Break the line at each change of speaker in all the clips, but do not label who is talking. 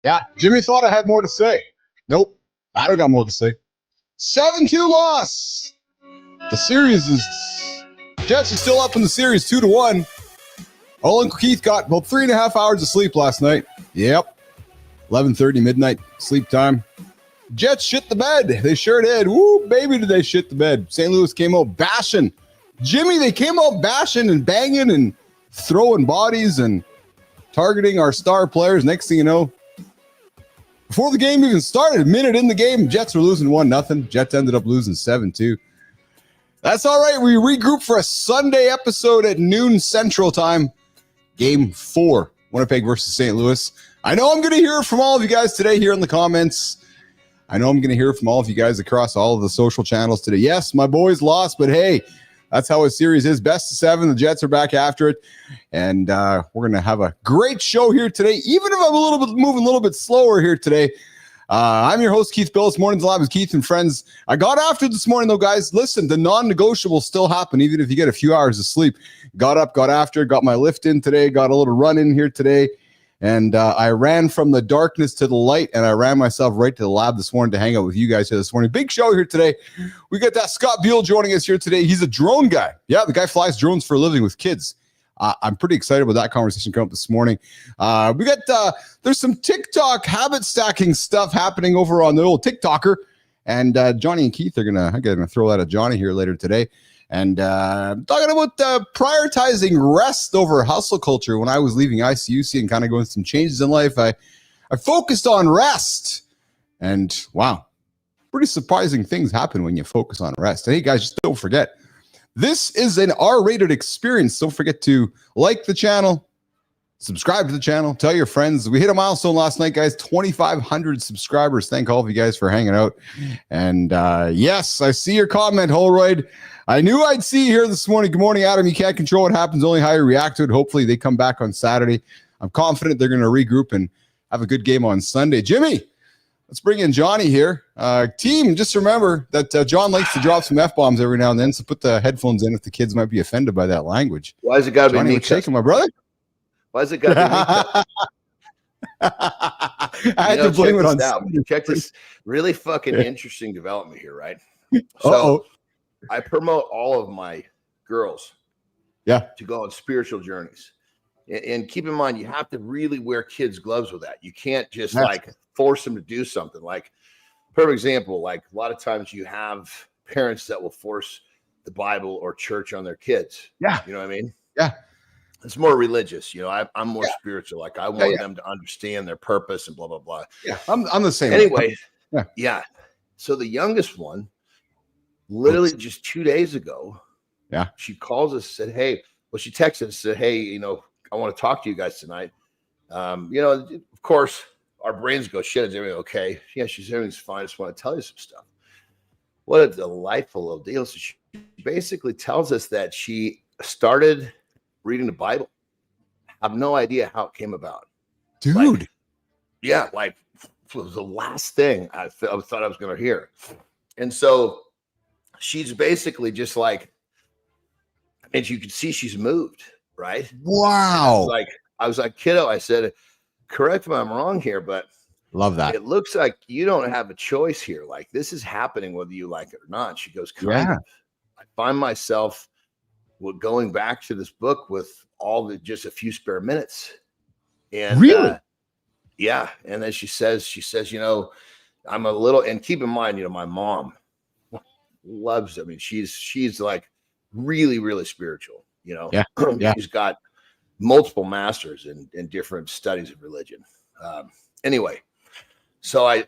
Yeah, Jimmy thought I had more to say. Nope, I don't got more to say. 7-2 loss. The series is Jets are still up in the series 2-1. Olin Keith got about 3.5 hours of sleep last night. Yep, 11:30 midnight sleep time. Jets shit the bed. They sure did. Woo, baby, did they shit the bed. St. Louis came out bashing. Jimmy, they came out bashing and banging and throwing bodies and targeting our star players. Next thing you know, before the game even started, a minute in the game, Jets were losing 1-0. Jets ended up losing 7-2. That's all right. We regroup for a Sunday episode at noon Central Time. Game 4, Winnipeg versus St. Louis. I know I'm going to hear from all of you guys today here in the comments. I know I'm going to hear from all of you guys across all of the social channels today. Yes, my boys lost, but hey, that's how a series is. Best of 7. The Jets are back after it. And we're going to have a great show here today, even if I'm moving a little bit slower here today. I'm your host, Keith Billis. Mornings Live with Keith and friends. I got after this morning, though, guys. Listen, the non-negotiables still happen, even if you get a few hours of sleep. Got up, got after, got my lift in today, got a little run in here today. And I ran from the darkness to the light, and I ran myself right to the lab this morning to hang out with you guys here this morning. Big show here today. We got that Scott Beal joining us here today. He's a drone guy. Yeah, the guy flies drones for a living with kids. I'm pretty excited about that conversation coming up this morning. We got there's some TikTok habit stacking stuff happening over on the old TikToker, and Johnny and Keith I'm gonna throw that at Johnny here later today. And talking about prioritizing rest over hustle culture. When I was leaving ICUC and kind of going through some changes in life, I focused on rest. And wow, pretty surprising things happen when you focus on rest. Hey, guys, just don't forget, this is an R-rated experience. Don't forget to like the channel, subscribe to the channel, tell your friends. We hit a milestone last night, guys, 2,500 subscribers. Thank all of you guys for hanging out. And yes, I see your comment, Holroyd. I knew I'd see you here this morning. Good morning, Adam. You can't control what happens, only how you react to it. Hopefully they come back on Saturday. I'm confident they're going to regroup and have a good game on Sunday. Jimmy, let's bring in Johnny here. Team, just remember that John likes to drop some F-bombs every now and then, so put the headphones in if the kids might be offended by that language.
Why is it got to be me?
Shaking, my brother?
Why is it got to be me?
I had to blame it on
something. Check this really fucking interesting development here, right? So I promote all of my girls to go on spiritual journeys. And keep in mind, you have to really wear kids' gloves with that. You can't just force them to do something. Like, perfect example, like a lot of times you have parents that will force the Bible or church on their kids.
Yeah.
You know what I mean?
Yeah.
It's more religious. You know, I'm more spiritual. Like I want them to understand their purpose and blah, blah, blah.
Yeah. I'm the same.
Anyway. Yeah. So the youngest one, literally just 2 days ago, she calls us, said, hey, well, she texted us, said, hey, you know, I want to talk to you guys tonight. You know, of course, our brains go, shit, is everything okay? Yeah, everything's fine. I just want to tell you some stuff. What a delightful little deal. So she basically tells us that she started reading the Bible. I have no idea how it came about.
Dude.
Like it was the last thing I thought I was going to hear. And so she's basically just like, and you can see she's moved, right?
Wow.
I was like, kiddo, I said, correct me if I'm wrong here, but
love that.
It looks like you don't have a choice here. Like this is happening whether you like it or not. She goes, kind of. I find myself going back to this book with just a few spare minutes. And
really?
And then she says, you know, I'm a little, and keep in mind, you know, my mom loves, I mean, she's like really, really spiritual, you know. She's got multiple masters in different studies of religion. Anyway, so I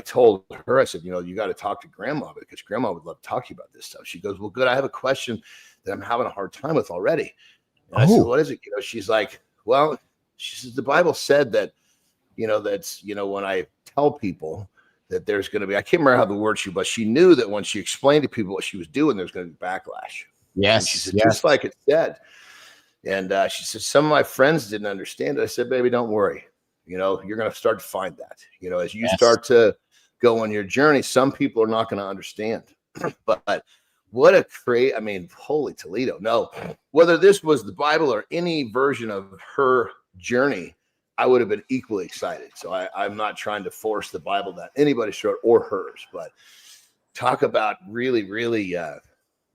told her, I said, you know, you got to talk to grandma because grandma would love to talk to you about this stuff. She goes, well, good. I have a question that I'm having a hard time with already. And I said, what is it? You know, she's like, well, she says, the Bible said that, you know, that's, you know, when I tell people that there's going to be, I can't remember how the word but she knew that when she explained to people what she was doing, there's going to be backlash.
Yes.
And she said, just like it said. And she said, some of my friends didn't understand it. I said, baby, don't worry. You know, you're going to start to find that, you know, as you start to go on your journey, some people are not going to understand, but what a I mean, holy Toledo. No, whether this was the Bible or any version of her journey, I would have been equally excited. So I'm not trying to force the Bible down anybody's throat or hers, but talk about really, really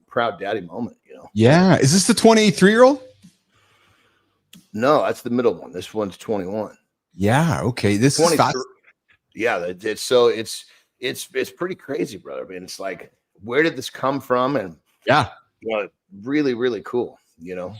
proud daddy moment, you know?
Yeah. Is this the 23-year-old?
No, that's the middle one. This one's 21.
Yeah. Okay. This is fast.
Yeah. It's pretty crazy, brother. I mean, it's like, where did this come from? And
yeah,
you know, really, really cool, you know?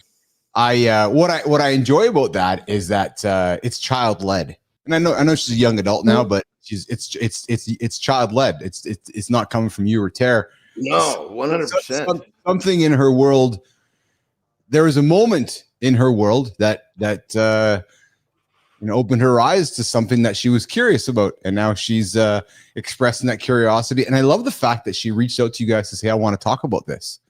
What I enjoy about that is that it's child led. And I know she's a young adult now, but it's child led. It's not coming from you or Tara.
No, 100%.
Something in her world. There was a moment in her world that opened her eyes to something that she was curious about, and now she's expressing that curiosity. And I love the fact that she reached out to you guys to say, "I want to talk about this."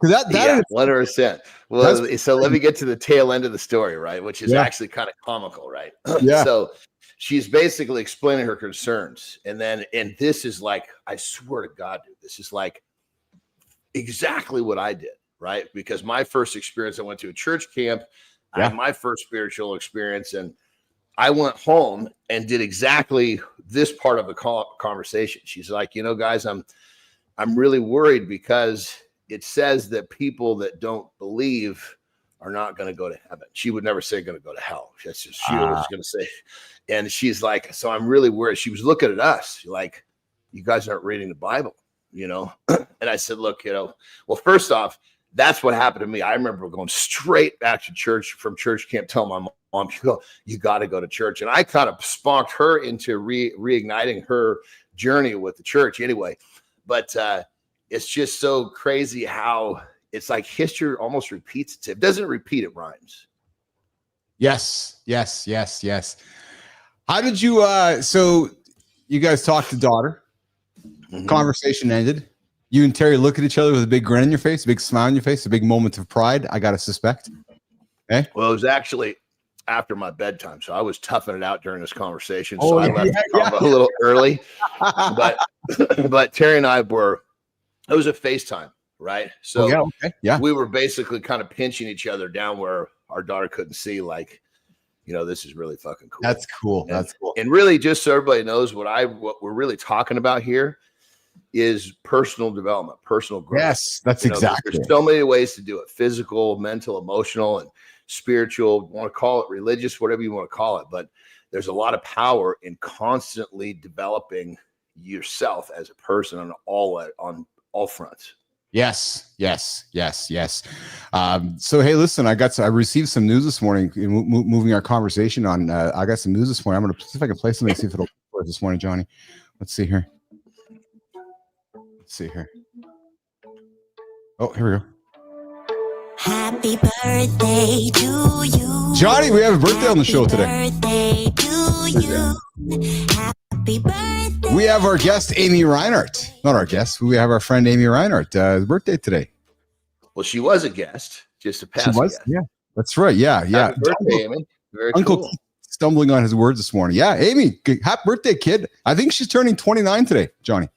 Because that
100%. Well, so let me get to the tail end of the story, right? Which is actually kind of comical, right?
Yeah.
So she's basically explaining her concerns, and this is like, I swear to God, dude, this is like exactly what I did, right? Because my first experience, I went to a church camp. I had my first spiritual experience, and I went home and did exactly this part of the conversation. She's like, you know, guys, I'm really worried because it says that people that don't believe are not going to go to heaven. She would never say going to go to hell. That's just, she was going to say. And she's like, so I'm really worried. She was looking at us like, you guys aren't reading the Bible, you know? And I said, look, you know, well, first off, that's what happened to me. I remember going straight back to church from church camp, telling my mom, you got to go to church. And I kind of spunked her into reigniting her journey with the church anyway. But it's just so crazy how it's like history almost repeats itself. It doesn't repeat, it rhymes.
Yes. How did you, so you guys talked to daughter, conversation ended. You and Terry look at each other with a big grin on your face, a big smile on your face, a big moment of pride. I got to suspect. Okay.
Well, it was actually after my bedtime. So I was toughing it out during this conversation. So I left a little early, but Terry and I it was a FaceTime, right? So we were basically kind of pinching each other down where our daughter couldn't see, like, you know, this is really fucking cool.
That's cool. That's cool.
And really, just so everybody knows, what we're really talking about here is personal development, personal growth.
Yes, that's exactly.
There's so many ways to do it: physical, mental, emotional, and spiritual. You want to call it religious, whatever you want to call it. But there's a lot of power in constantly developing yourself as a person on all fronts.
Yes. So, hey, listen, I received some news this morning, moving our conversation on. I got some news this morning. I'm going to see if I can play something, see if it'll work this morning, Johnny. Let's see here. Oh, here we go.
Happy birthday to you,
Johnny. We have a birthday on the show today.
Birthday to you. Happy birthday.
We have our guest, Amy Reinhardt. Not our guest. We have our friend, Amy Reinhardt. Birthday today.
Well, she was a guest, just a past guest.
Yeah, that's right. Yeah.
Happy birthday, Amy. Very
Uncle
cool.
Stumbling on his words this morning. Yeah, Amy, happy birthday, kid. I think she's turning 29 today, Johnny.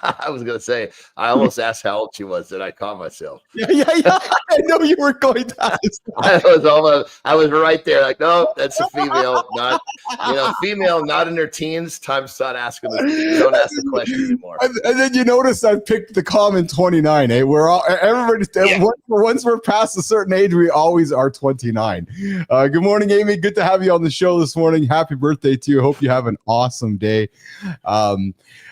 I was going to say, I almost asked how old she was, then I caught myself.
Yeah. I know you were going to ask.
I was right there. Like, no, that's a female, female, not in their teens. Time to start asking this. You don't ask the question anymore.
And then you notice I picked the common 29. We're all, everybody, once we're past a certain age, we always are 29. Good morning, Amy. Good to have you on the show this morning. Happy birthday to you. Hope you have an awesome day.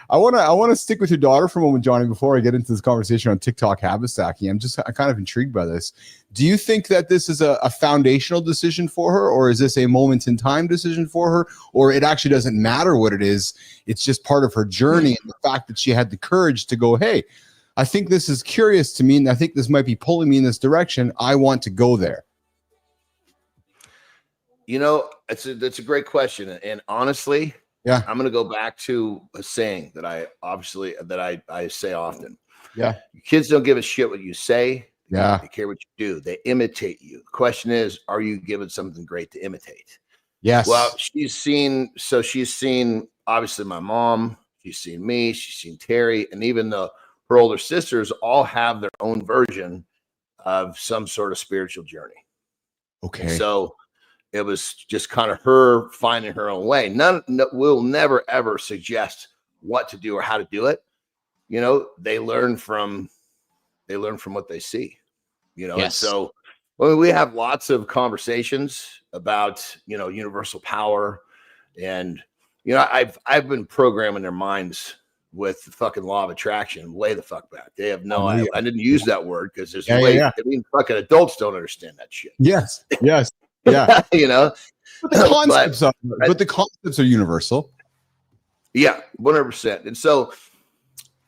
I want to stick with your daughter for a moment, Johnny, before I get into this conversation on TikTok habit stacking. I'm kind of intrigued by this. Do you think that this is a foundational decision for her, or is this a moment in time decision for her, or it actually doesn't matter what it is? It's just part of her journey, and the fact that she had the courage to go, hey, I think this is curious to me, and I think this might be pulling me in this direction. I want to go there.
You know, that's a great question, and honestly,
yeah,
I'm going to go back to a saying that I say often.
Yeah.
Kids don't give a shit what you say.
Yeah.
They care what you do. They imitate you. The question is, are you given something great to imitate?
Yes.
Well, she's seen obviously my mom, she's seen me, she's seen Terry, and even her older sisters all have their own version of some sort of spiritual journey.
Okay.
And so It was just kind of her finding her own way. We'll never ever suggest what to do or how to do it. You know, they learn from what they see. You know,
Yes.
And so we have lots of conversations about, you know, universal power, and you know, I've been programming their minds with the fucking law of attraction way the fuck back. They have no idea. I didn't use that word because there's I mean, fucking adults don't understand that shit.
Yes. Yeah.
You know,
but the concepts are universal.
Yeah, 100%. And so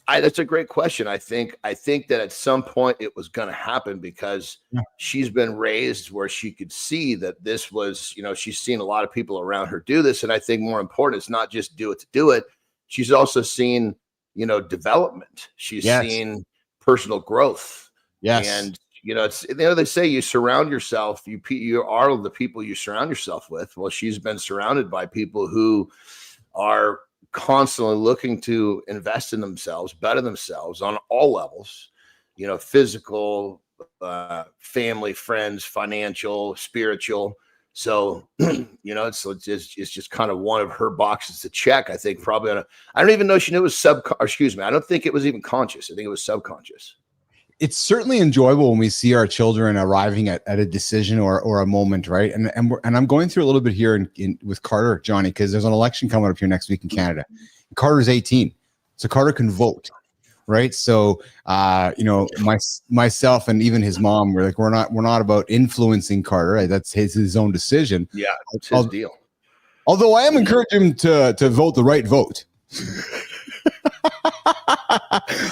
that's a great question. I think that at some point it was going to happen because she's been raised where she could see that this was, you know, she's seen a lot of people around her do this. And I think more important, it's not just do it to do it. She's also seen, you know, development. She's seen personal growth.
Yes.
And, you know, it's, you know, they say you surround yourself, you are the people you surround yourself with. Well, she's been surrounded by people who are constantly looking to invest in themselves, better themselves on all levels, you know, physical, family, friends, financial, spiritual. So, you know, it's just kind of one of her boxes to check. I think probably I don't even know she knew it was I don't think it was even conscious. I think it was subconscious.
It's certainly enjoyable when we see our children arriving at a decision or a moment, right? And I'm going through a little bit here with Carter, Johnny, because there's an election coming up here next week in Canada. Carter's 18, so Carter can vote, right? So, you know, myself and even his mom, we're not about influencing Carter. Right? That's his own decision.
Yeah, it's his deal.
Although I am encouraging him to vote the right vote.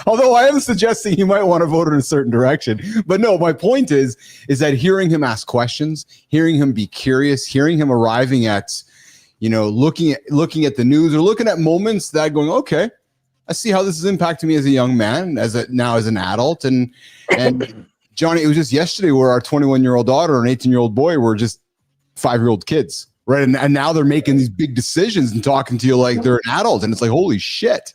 Although I am suggesting he might want to vote in a certain direction. But no, my point is that hearing him ask questions, hearing him be curious, hearing him arriving at, you know, looking at the news or looking at moments that going, okay, I see how this is impacting me as a young man, now as an adult. And Johnny, it was just yesterday where our 21-year-old daughter and 18-year-old boy were just 5-year-old kids, right? And now they're making these big decisions and talking to you like they're an adult. And it's like, holy shit.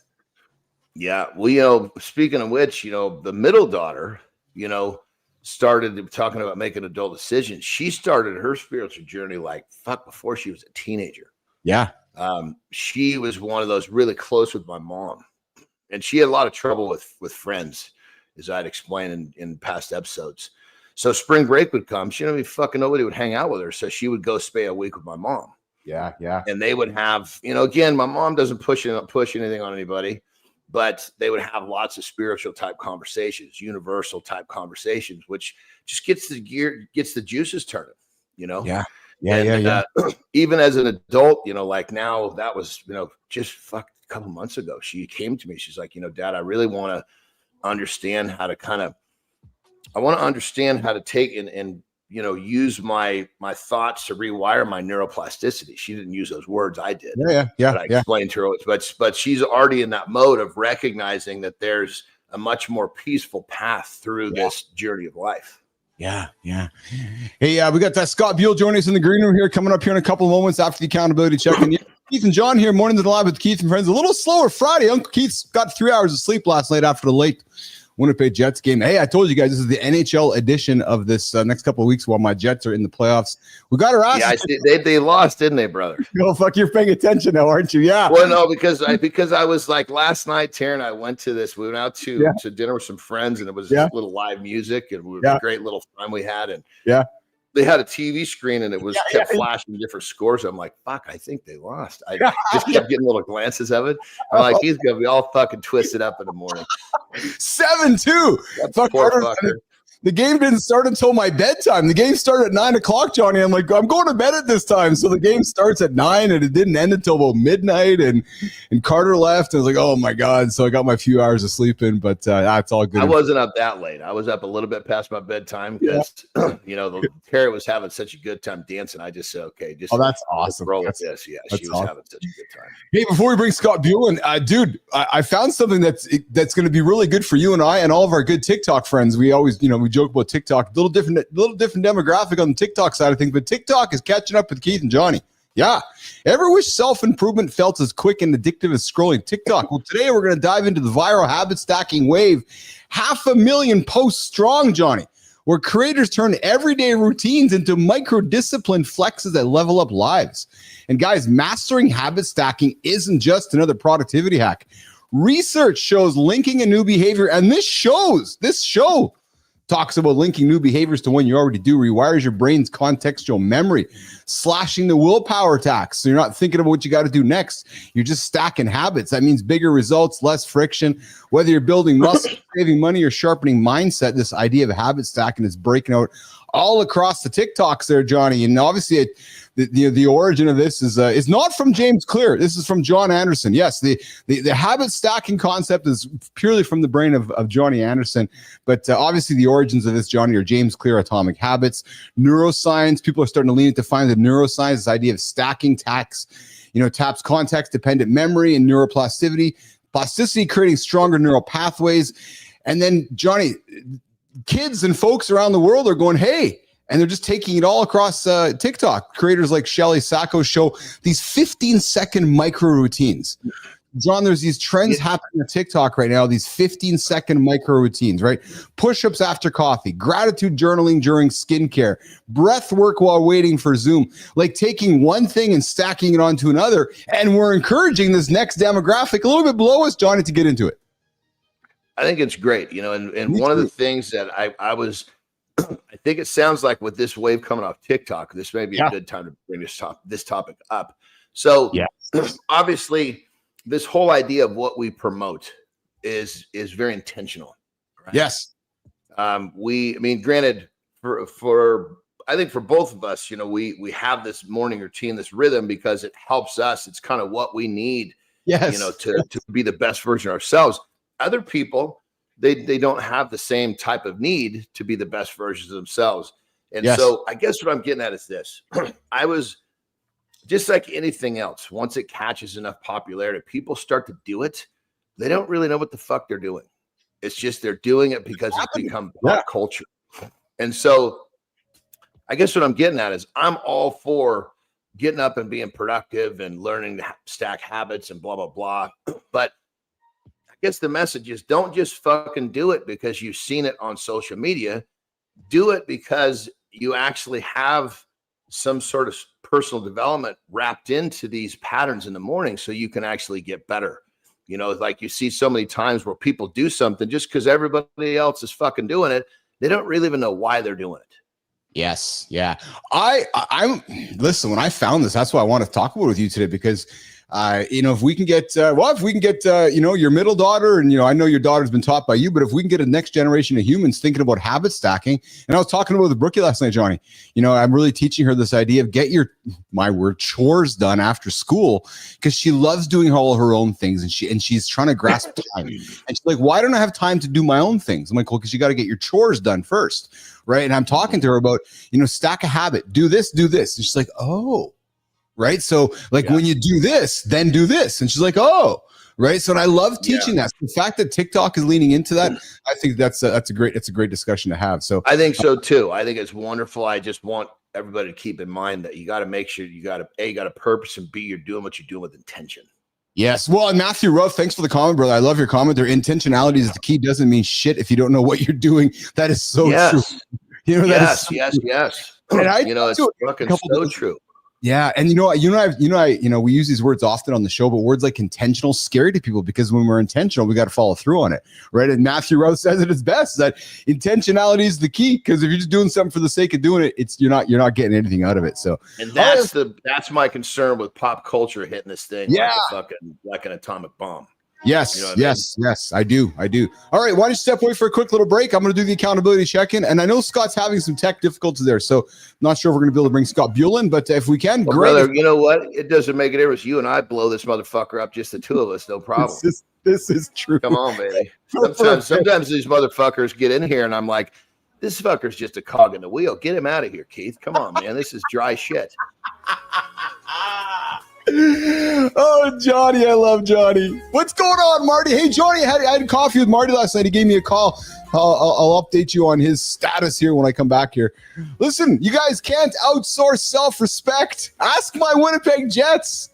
Yeah. Well, you know, speaking of which, you know, the middle daughter, you know, started talking about making adult decisions. She started her spiritual journey like before she was a teenager.
Yeah.
She was one of those really close with my mom, and she had a lot of trouble with friends, as I'd explained in past episodes. So spring break would come. She didn't even fucking nobody would hang out with her. So she would go stay a week with my mom.
Yeah. Yeah.
And they would have, you know, again, my mom doesn't push anything on anybody, but they would have lots of spiritual type conversations, universal type conversations, which just gets the juices turning, you know?
Yeah.
Even as an adult, you know, like now that was, you know, just a couple months ago, she came to me. She's like, you know, Dad, I really want to understand how to take and, you know, use my thoughts to rewire my neuroplasticity. She didn't use those words. I did.
Yeah.
But I explained to her, but she's already in that mode of recognizing that there's a much more peaceful path through this journey of life.
Yeah. Hey, we got that Scott Buell joining us in the green room here, coming up here in a couple of moments after the accountability check-in. Keith and John here, Mornings Live with Keith and Friends. A little slower Friday. Uncle Keith's got 3 hours of sleep last night after the late Winnipeg Jets game. Hey, I told you guys this is the NHL edition of this next couple of weeks while my Jets are in the playoffs. We got our asses.
Yeah, they lost, didn't they, brother?
Oh, fuck, you're paying attention now, aren't you? Yeah.
Well, no, because I was like last night, Taryn, I went to this. We went out to dinner with some friends, and it was a little live music, and it was a great little time we had. And they had a TV screen, and it was kept flashing different scores. I'm like, fuck, I think they lost. I just kept getting little glances of it. I'm like, he's gonna be all fucking twisted up in the morning.
7-2.
Fuck, poor fucker.
The game didn't start until my bedtime. The game started at 9 o'clock, Johnny. I'm like, I'm going to bed at this time. So the game starts at 9 and it didn't end until about midnight. And Carter left. I was like, oh my God. So I got my few hours of sleep in, but it's all good.
I wasn't up that late. I was up a little bit past my bedtime because, you know, the parrot was having such a good time dancing. I just said, okay, just
that's awesome.
Roll with this. Yeah, she was having such a good time.
Hey, before we bring Scott Buell in, dude, I found something that's going to be really good for you and I and all of our good TikTok friends. We always, you know, we joke about TikTok, a little different demographic on the TikTok side of things, but TikTok is catching up with Keith and Johnny. Yeah. Ever wish self-improvement felt as quick and addictive as scrolling TikTok? Well, today we're going to dive into the viral habit stacking wave. 500,000 posts strong, Johnny. where creators turn everyday routines into micro-disciplined flexes that level up lives. And guys, mastering habit stacking isn't just another productivity hack. Research shows linking a new behavior, and this show talks about linking new behaviors to one you already do, rewires your brain's contextual memory, slashing the willpower tax. So you're not thinking about what you got to do next. You're just stacking habits. That means bigger results, less friction. Whether you're building muscle, saving money, or sharpening mindset, this idea of habit stacking is breaking out all across the TikToks there, Johnny. And obviously, the origin of this is not from James Clear. This is from John Andersen. Yes, the habit stacking concept is purely from the brain of Johnny Andersen. But obviously, the origins of this, Johnny, are James Clear, Atomic Habits, neuroscience. People are starting to lean into finding the neuroscience, this idea of stacking taps context-dependent memory and neuroplasticity, creating stronger neural pathways. And then, Johnny, kids and folks around the world are going, hey, and they're just taking it all across TikTok. Creators like Shelly Sacco show these 15-second micro routines. John, there's these trends happening on TikTok right now, these 15-second micro routines, right? Push-ups after coffee, gratitude journaling during skincare, breath work while waiting for Zoom, like taking one thing and stacking it onto another. And we're encouraging this next demographic a little bit below us, Johnny, to get into it.
I think it's great, and one of the things that I think it sounds like with this wave coming off TikTok, this may be a good time to bring this topic up. So obviously this whole idea of what we promote is very intentional. Right?
Yes.
Granted, for I think for both of us, we have this morning routine, this rhythm, because it helps us. It's kind of what we need, to be the best version of ourselves. Other people, they don't have the same type of need to be the best versions of themselves. And so I guess what I'm getting at is this. I was just like anything else. Once it catches enough popularity, people start to do it. They don't really know what the fuck they're doing. It's just they're doing it because it's become pop culture. And so I guess what I'm getting at is I'm all for getting up and being productive and learning to stack habits and blah, blah, blah. But I guess the message is don't just fucking do it because you've seen it on social media. Do it because you actually have some sort of personal development wrapped into these patterns in the morning so you can actually get better. Like you see so many times where people do something just because everybody else is fucking doing it. They don't really even know why they're doing it.
Yes. Yeah. I'm listen, when I found this, that's why I want to talk about it with you today, because if we can get, your middle daughter, and, I know your daughter's been taught by you, but if we can get a next generation of humans thinking about habit stacking, and I was talking about the Brookie last night, Johnny, I'm really teaching her this idea of get chores done after school, because she loves doing all her own things, and she's trying to grasp time. And she's like, why don't I have time to do my own things? I'm like, well, because you got to get your chores done first. Right. And I'm talking to her about, stack a habit, do this. And she's like, oh, right. So when you do this, then do this. And she's like, oh, right. So, and I love teaching that. The fact that TikTok is leaning into that, I think that's a great discussion to have. So
I think so too. I think it's wonderful. I just want everybody to keep in mind that you got to make sure you got a purpose, and B, you're doing what you're doing with intention.
Yes. Well, and Matthew Ruff, thanks for the comment, brother. I love your comment there. Intentionality is the key. Doesn't mean shit if you don't know what you're doing. That is so true.
Yes.
And
it's fucking so true.
Yeah, and we use these words often on the show, but words like intentional scary to people, because when we're intentional, we got to follow through on it, right? And Matthew Rose says it is best, that intentionality is the key, because if you're just doing something for the sake of doing it, you're not getting anything out of it. So,
and that's my concern with pop culture hitting this thing, like an atomic bomb.
Yes, yes, I do. All right, why don't you step away for a quick little break? I'm going to do the accountability check-in, and I know Scott's having some tech difficulties there, so I'm not sure if we're going to be able to bring Scott Buell in, but if we can, great.
Brother, you know what? It doesn't make a difference. You and I blow this motherfucker up, just the two of us, no problem.
This is true.
Come on, baby. Sometimes these motherfuckers get in here, and I'm like, this fucker's just a cog in the wheel. Get him out of here, Keith. Come on, man. This is dry shit.
Oh, Johnny, I love Johnny. What's going on, Marty? Hey, Johnny, I had coffee with Marty last night. He gave me a call. I'll update you on his status here when I come back here. Listen, you guys can't outsource self-respect. Ask my Winnipeg Jets.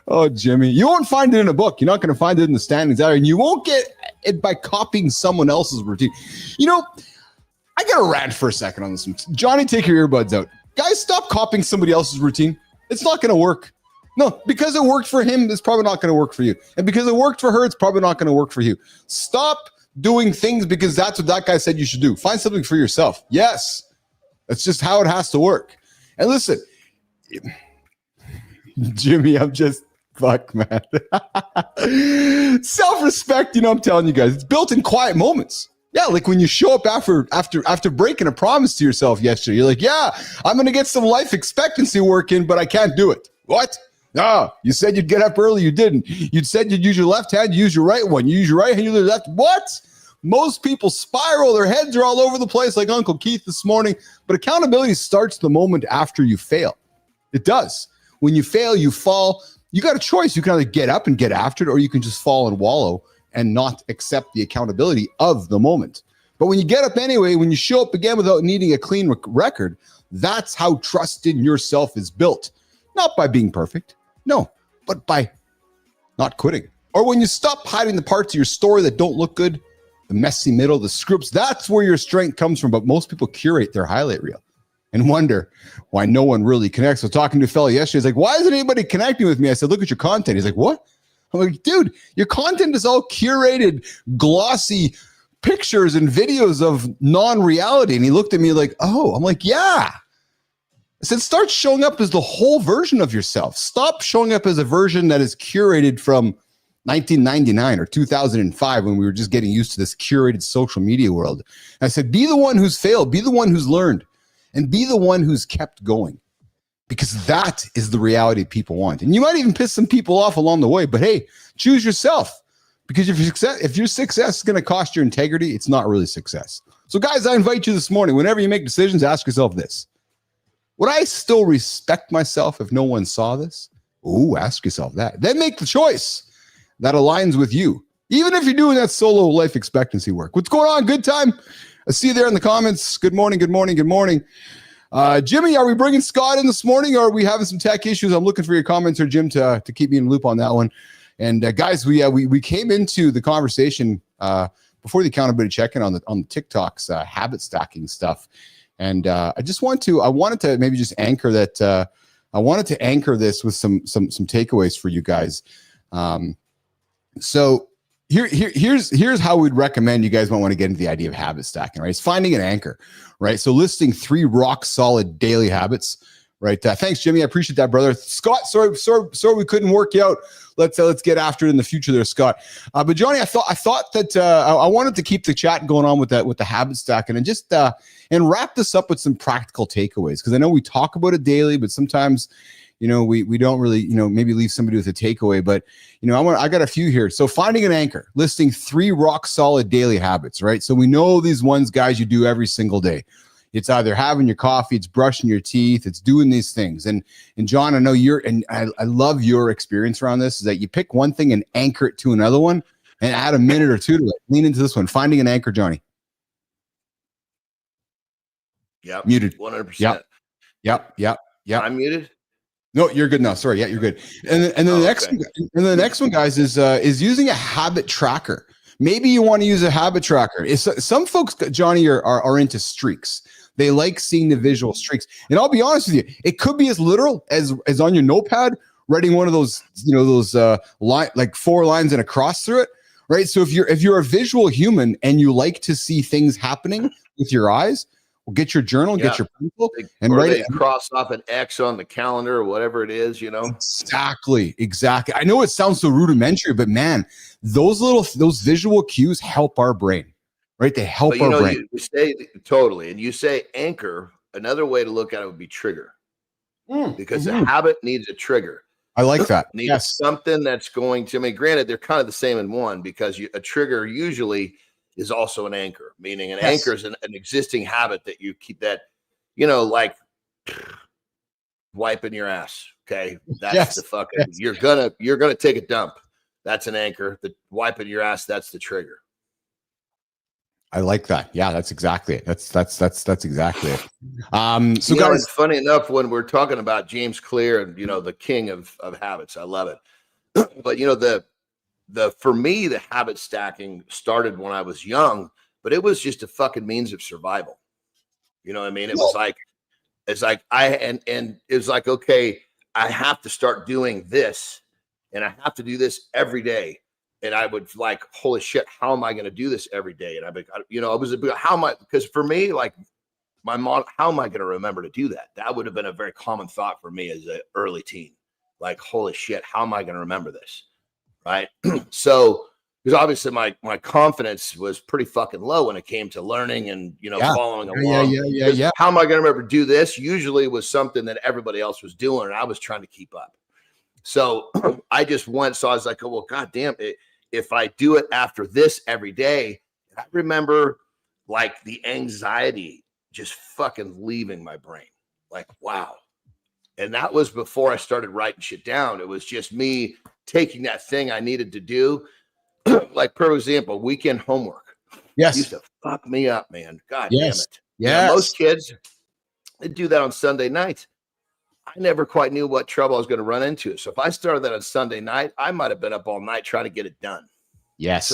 Oh, Jimmy, you won't find it in a book. You're not going to find it in the standings either, and you won't get it by copying someone else's routine. I got to rant for a second on this one. Johnny, take your earbuds out. Guys, stop copying somebody else's routine. It's not going to work. No, because it worked for him, it's probably not going to work for you. And because it worked for her, it's probably not going to work for you. Stop doing things because that's what that guy said you should do. Find something for yourself. Yes, that's just how it has to work. And listen, Jimmy, I'm just, fuck, man. Self-respect, I'm telling you guys, it's built in quiet moments. Yeah, like when you show up after breaking a promise to yourself yesterday, you're like, yeah, I'm going to get some life expectancy work in, but I can't do it. What? No, you said you'd get up early. You didn't. You said you'd use your left hand. You use your right one. You use your right hand. You use your left. What? Most people spiral. Their heads are all over the place like Uncle Keith this morning. But accountability starts the moment after you fail. It does. When you fail, you fall. You got a choice. You can either get up and get after it, or you can just fall and wallow and not accept the accountability of the moment. But when you get up anyway, when you show up again without needing a clean record, that's how trust in yourself is built. Not by being perfect, no, but by not quitting. Or when you stop hiding the parts of your story that don't look good, the messy middle, the scripts, that's where your strength comes from. But most people curate their highlight reel and wonder why no one really connects. So talking to a fellow yesterday, he's like, why isn't anybody connecting with me? I said, look at your content. He's like, what? I'm like, dude, your content is all curated, glossy pictures and videos of non-reality. And he looked at me like, oh, I'm like, yeah. I said, start showing up as the whole version of yourself. Stop showing up as a version that is curated from 1999 or 2005 when we were just getting used to this curated social media world. And I said, be the one who's failed, be the one who's learned, and be the one who's kept going. Because that is the reality people want. And you might even piss some people off along the way, but hey, choose yourself. Because if your success is going to cost your integrity, it's not really success. So guys, I invite you this morning, whenever you make decisions, ask yourself this. Would I still respect myself if no one saw this? Ooh, ask yourself that. Then make the choice that aligns with you. Even if you're doing that solo life expectancy work. What's going on? Good time? I see you there in the comments. Good morning, good morning, good morning. Jimmy, are we bringing Scott in this morning, or are we having some tech issues? I'm looking for your comments or Jim to keep me in the loop on that one. And guys, we came into the conversation before the accountability check-in on the TikTok's habit stacking stuff. And I wanted to maybe just anchor that. I wanted to anchor this with some takeaways for you guys. So here's how we'd recommend you guys might want to get into the idea of habit stacking, right? It's finding an anchor, right? So listing 3 rock solid daily habits, right? Thanks, Jimmy. I appreciate that, brother. Scott, sorry we couldn't work you out. Let's get after it in the future there, Scott. But Johnny, I thought that I wanted to keep the chat going on with the habit stacking and just and wrap this up with some practical takeaways, because I know we talk about it daily, but sometimes we don't really maybe leave somebody with a takeaway. But I got a few here. So finding an anchor, listing 3 rock solid daily habits, right? So we know these ones, guys, you do every single day. It's either having your coffee, it's brushing your teeth, it's doing these things. And John, I know I love your experience around this, is that you pick one thing and anchor it to another one and add a minute or two to it. Lean into this one. Finding an anchor, Johnny.
Yep.
Muted.
100%.
Yep.
I'm muted.
No, you're good now. Sorry. Yeah, you're good. And then the next one, guys, is using a habit tracker. Maybe you want to use a habit tracker. Some folks, Johnny, are into streaks. They like seeing the visual streaks. And I'll be honest with you, it could be as literal as on your notepad, writing one of those, like 4 lines and a cross through it, right? So if you're a visual human and you like to see things happening with your eyes, well, get your journal, get your pencil, and write it.
Cross off an X on the calendar or whatever it is,
Exactly. I know it sounds so rudimentary, but man, those visual cues help our brain, right? They help our brain.
You say totally, and you say anchor. Another way to look at it would be trigger, because a habit needs a trigger.
I like that.
Needs something that's going to. I mean, granted, they're kind of the same in one, because a trigger usually is also an anchor, meaning an anchor is an existing habit that you keep, that, like wiping your ass. Okay. That's the fucking, you're going to take a dump. That's an anchor. The wiping your ass, that's the trigger.
I like that. Yeah, that's exactly it. That's exactly it. So
guys, it's funny enough when we're talking about James Clear and, the king of habits, I love it. But, for me, the habit stacking started when I was young, but it was just a fucking means of survival. You know what I mean? It was like, it's like and it was like, okay, I have to start doing this, and I have to do this every day. And I would like, holy shit, how am I going to do this every day? And I'd be, you know, it was about how am I, because for me, like my mom, how am I going to remember to do that? That would have been a very common thought for me as an early teen. Like, holy shit, how am I going to remember this? Right. So, because obviously my confidence was pretty fucking low when it came to learning and, you know, following along. Yeah. How am I going to remember to do this? Usually was something that everybody else was doing, and I was trying to keep up. So I just went. So I was like, oh, well, goddamn it. If I do it after this every day, I remember like the anxiety just fucking leaving my brain. Like, wow. And that was before I started writing shit down. It was just me taking that thing I needed to do. Like, for example, weekend homework.
Yes.
Used to fuck me up, man. God
yes.
damn it.
Yeah.
Most kids, they do that on Sunday night. I never quite knew what trouble I was going to run into. So if I started that on Sunday night, I might have been up all night trying to get it done.
Yes.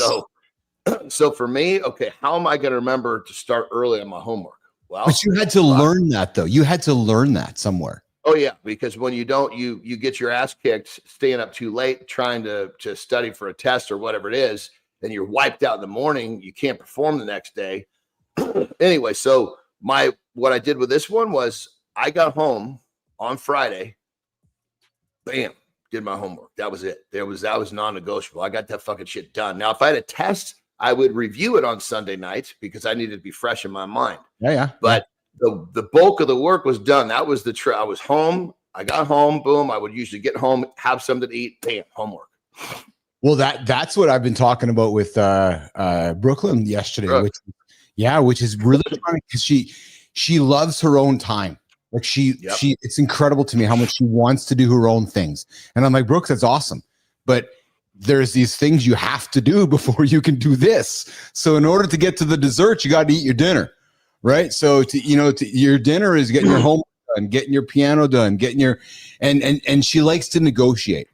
So for me, okay, how am I going to remember to start early on my homework? Well,
but you had to learn that though. You had to learn that somewhere.
Oh yeah, because when you don't, you get your ass kicked staying up too late trying to study for a test or whatever it is, and you're wiped out in the morning. You can't perform the next day. Anyway, so what I did with this one was I got home on Friday, bam, did my homework. That was it. That was non-negotiable. I got that fucking shit done. Now, if I had a test, I would review it on Sunday night because I needed to be fresh in my mind.
Yeah.
But the bulk of the work was done. That was I was home. I got home, boom. I would usually get home, have something to eat, bam, homework.
Well, that's what I've been talking about with Brooklyn yesterday, which is really funny because she loves her own time. Like it's incredible to me how much she wants to do her own things. And I'm like, Brooks, that's awesome. But there's these things you have to do before you can do this. So in order to get to the dessert, you got to eat your dinner, right? So your dinner is getting your homework done, getting your piano done, getting your, and she likes to negotiate,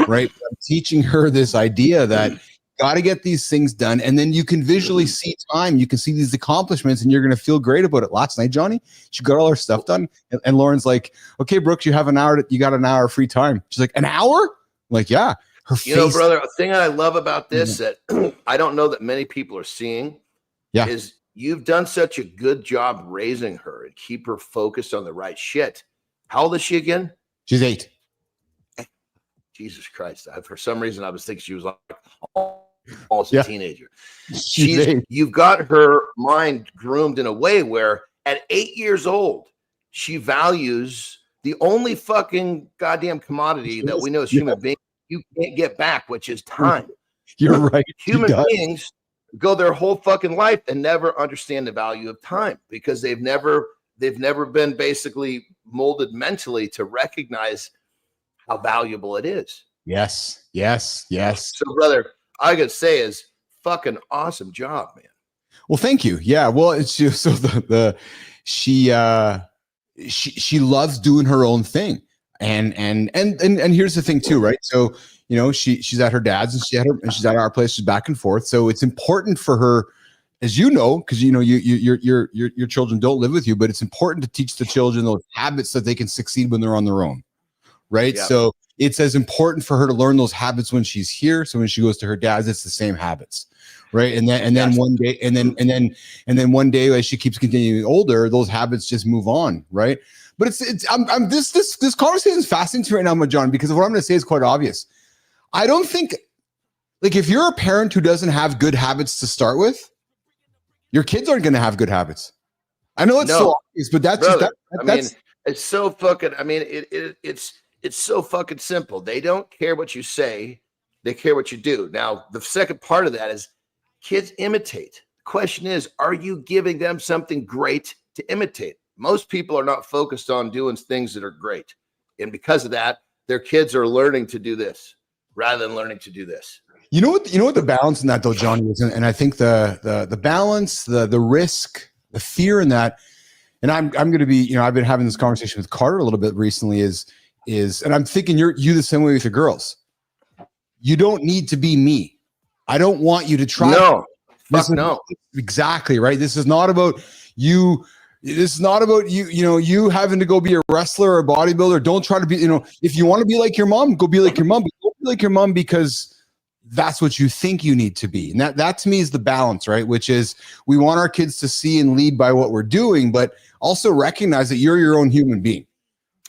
right? I'm teaching her this idea that got to get these things done. And then you can visually see time. You can see these accomplishments and you're going to feel great about it. Last night, Johnny, she got all her stuff done. And Lauren's like, okay, Brooks, you got an hour of free time. She's like, an hour? I'm like, yeah. Her face. You know,
brother, a thing I love about this that I don't know that many people are seeing is you've done such a good job raising her and keep her focused on the right shit. How old is she again?
She's 8.
Jesus Christ. For some reason, I was thinking she was like almost a teenager. You've got her mind groomed in a way where at 8 years old, she values the only fucking goddamn commodity that we know as human beings you can't get back, which is time.
You're right.
Human beings go their whole fucking life and never understand the value of time because they've never been basically molded mentally to recognize how valuable it is. Yes. So, brother, I gotta say is fucking awesome job, man.
Well, thank you. Yeah. Well, it's just so she loves doing her own thing. And here's the thing too, right? So, you know, she's at her dad's and she's at our place, she's back and forth. So it's important for her, as you know, because you know your children don't live with you, but it's important to teach the children those habits so that they can succeed when they're on their own. Right. Yep. So it's as important for her to learn those habits when she's here. So when she goes to her dad's, it's the same habits. Right. And then one day, and then one day, as she keeps continuing older, those habits just move on. Right. But this conversation is fascinating to me right now, John, because what I'm going to say is quite obvious. I don't think, like, if you're a parent who doesn't have good habits to start with, your kids aren't going to have good habits. I know it's so obvious, but that's
brother, it's so fucking. I mean, it's so fucking simple. They don't care what you say; they care what you do. Now, the second part of that is kids imitate. The question is, are you giving them something great to imitate? Most people are not focused on doing things that are great. And because of that, their kids are learning to do this rather than learning to do this.
You know what the balance in that though, Johnny, is, and I think the balance, the risk, the fear in that, and I'm going to be, you know, I've been having this conversation with Carter a little bit recently is, and I'm thinking you the same way with your girls. You don't need to be me. I don't want you to try.
No, fuck no.
Exactly right. This is not about you It's not about you having to go be a wrestler or a bodybuilder. Don't try to be, if you want to be like your mom, go be like your mom. But don't be like your mom because that's what you think you need to be. And that to me is the balance, right? Which is we want our kids to see and lead by what we're doing, but also recognize that you're your own human being.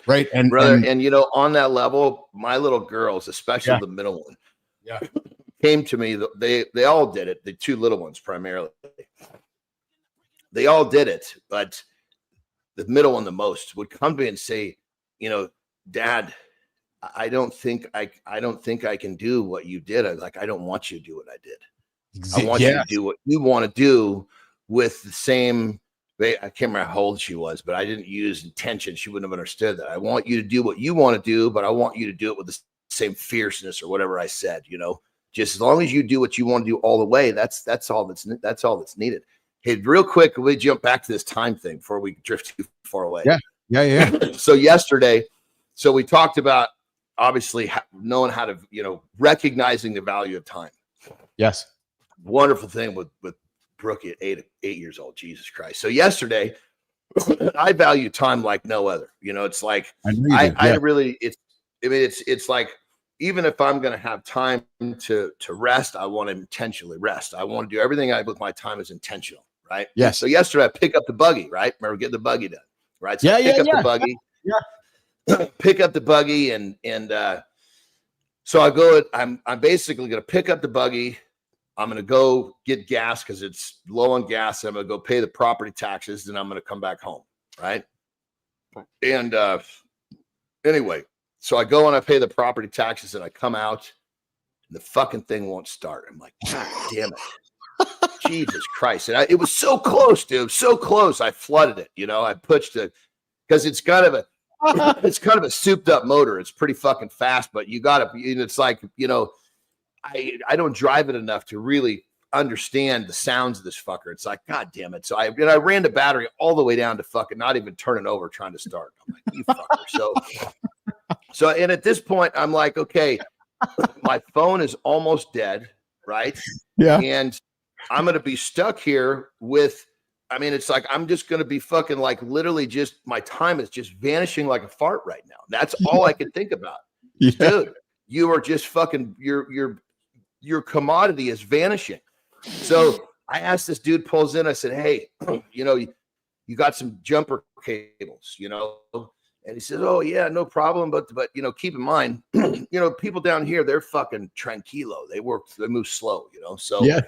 Right. And
brother, and on that level, my little girls, especially the middle one, came to me. They all did it. The two little ones primarily. They all did it, but the middle one the most would come to me and say, Dad, I don't think I can do what you did. I don't want you to do what I did. I want you to do what you want to do with the same. I can't remember how old she was, but I didn't use intention. She wouldn't have understood that. I want you to do what you want to do, but I want you to do it with the same fierceness or whatever I said. Just as long as you do what you want to do all the way, that's all that's needed. Hey, real quick, we jump back to this time thing before we drift too far away.
Yeah.
So yesterday, we talked about obviously knowing how to, recognizing the value of time.
Yes. Wonderful
thing with Brookie at 8 years old. Jesus Christ. So yesterday, I value time like no other. It's like it's like even if I'm going to have time to rest, I want to intentionally rest. I want to do everything with my time is intentional. Right.
Yeah.
So yesterday I pick up the buggy, right? Remember getting the buggy done. Right. So pick up the buggy. Yeah. Pick up the buggy and so I go, I'm basically going to pick up the buggy. I'm going to go get gas because it's low on gas. I'm going to go pay the property taxes. Then I'm going to come back home. Right. And anyway, so I go and I pay the property taxes and I come out and the fucking thing won't start. I'm like, God damn it. Jesus Christ. And it was so close, dude. So close. I flooded it. I pushed it because it's kind of a souped up motor. It's pretty fucking fast, but you got to, it's like, I don't drive it enough to really understand the sounds of this fucker. It's like, God damn it. So I ran the battery all the way down to fucking not even turning over, trying to start. I'm like, you fucker. So, and at this point I'm like, okay, my phone is almost dead. Right.
Yeah.
And I'm going to be stuck here with, it's like, I'm just going to be fucking like literally just my time is just vanishing like a fart right now. That's all I can think about. Yeah. Dude, you are just fucking, your commodity is vanishing. So I asked this dude pulls in, I said, hey, you got some jumper cables, and he says, oh yeah, no problem. But keep in mind, people down here, they're fucking tranquilo. They move slow, so
yeah.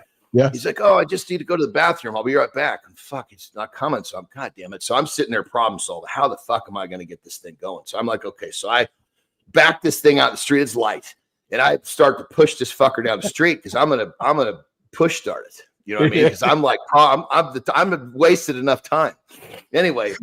He's like, oh, I just need to go to the bathroom. I'll be right back. And fuck, it's not coming. So I'm, God damn it. So I'm sitting there problem solving. How the fuck am I going to get this thing going? So I'm like, okay. So I back this thing out the street. It's light. And I start to push this fucker down the street because I'm gonna push start it. You know what I mean? Because I'm like, I'm wasted enough time. Anyway,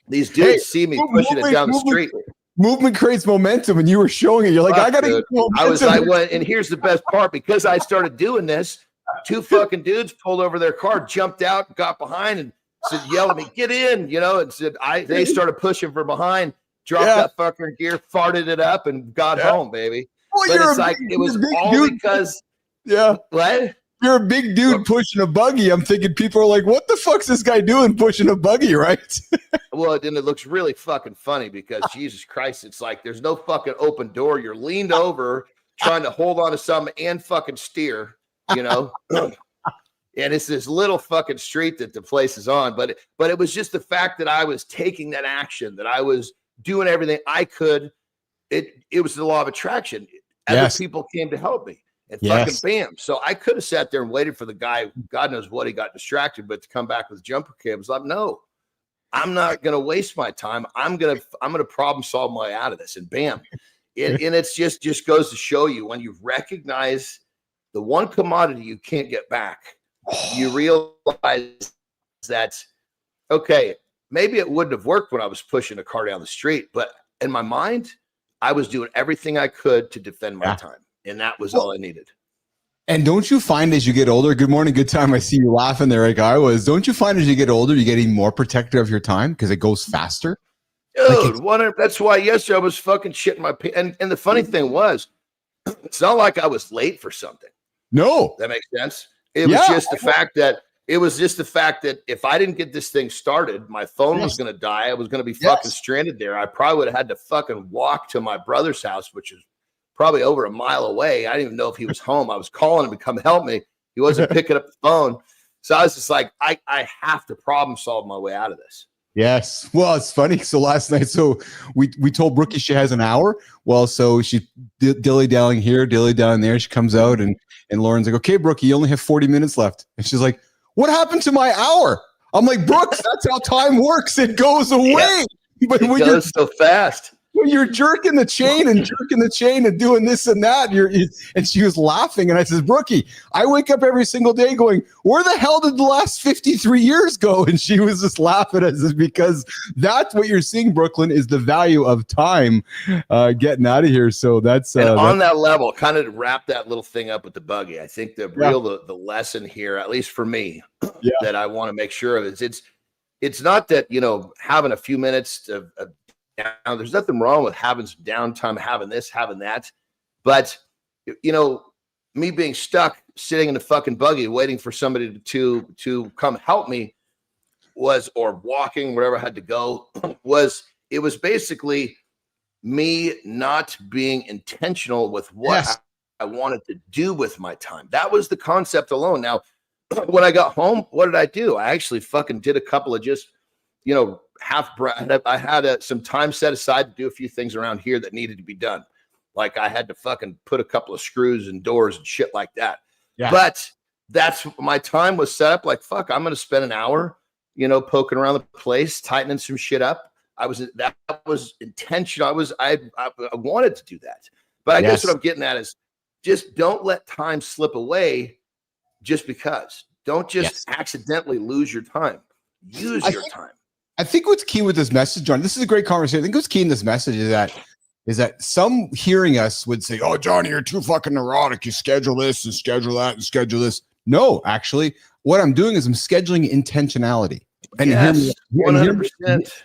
these dudes see me pushing it down the street.
Movement creates momentum, and you were showing it. You're like, I gotta.
I was like, well, and here's the best part: because I started doing this, two fucking dudes pulled over their car, jumped out, got behind, and said, "Yell at me, get in!" And said, They started pushing from behind, dropped that fucker in gear, farted it up, and got home, baby. Well, but it's like it was all dude. Because what?
You're a big dude pushing a buggy. I'm thinking people are like, what the fuck's this guy doing pushing a buggy, right?
Well, then it looks really fucking funny because Jesus Christ, it's like there's no fucking open door. You're leaned over trying to hold on to something and fucking steer, And it's this little fucking street that the place is on. But it was just the fact that I was taking that action, that I was doing everything I could. It was the law of attraction. Other people came to help me. And fucking bam. So I could have sat there and waited for the guy, God knows what, he got distracted, but to come back with jumper cables. Like, no, I'm not going to waste my time. I'm going to problem solve my way out of this. And bam. And it's just goes to show you when you recognize the one commodity you can't get back, you realize that, okay, maybe it wouldn't have worked when I was pushing a car down the street, but in my mind, I was doing everything I could to defend my time. And that was all I needed.
And don't you find as you get older, good morning, good time, I see you laughing there like I was, don't you find as you get older, you're getting more protective of your time because it goes faster?
Dude, that's why yesterday I was fucking shitting my pants. And the funny thing was, it's not like I was late for something.
No.
That makes sense. It was just the fact that It was just the fact that if I didn't get this thing started, my phone was going to die. I was going to be fucking stranded there. I probably would have had to fucking walk to my brother's house, which is probably over a mile away. I didn't even know if he was home. I was calling him to come help me. He wasn't picking up the phone. So I was just like, I have to problem solve my way out of this.
Yes. Well, it's funny. So last night, so we told Brookie she has an hour. Well, so she dilly-dallying here, dilly-dallying there. She comes out and Lauren's like, okay, Brookie, you only have 40 minutes left. And she's like, what happened to my hour? I'm like, Brooks, that's how time works. It goes away.
Yeah.
But
it goes so fast.
When you're jerking the chain and doing this and that, and she was laughing. And I says, Brookie, I wake up every single day going, where the hell did the last 53 years go? And she was just laughing at us because that's what you're seeing, Brooklyn, is the value of time getting out of here. So that's
on that level, kind of wrap that little thing up with the buggy. I think the lesson here, at least for me, that I want to make sure of is it's not that, having a few minutes of down. There's nothing wrong with having some downtime, having this, having that. But, me being stuck sitting in the fucking buggy waiting for somebody to come help me or walking, wherever I had to go, it was basically me not being intentional with what I wanted to do with my time. That was the concept alone. Now, when I got home, what did I do? I actually fucking did a couple of just, half breath. I had some time set aside to do a few things around here that needed to be done. Like I had to fucking put a couple of screws in doors and shit like that. Yeah. But that's my time was set up like, fuck, I'm going to spend an hour, poking around the place, tightening some shit up. That was intentional. I wanted to do that. But I guess what I'm getting at is just don't let time slip away just because. Don't just accidentally lose your time. Use your time.
I think what's key with this message, John, this is a great conversation. I think what's key in this message is that some hearing us would say, oh, Johnny, you're too fucking neurotic. You schedule this and schedule that and schedule this. No, actually, what I'm doing is I'm scheduling intentionality. And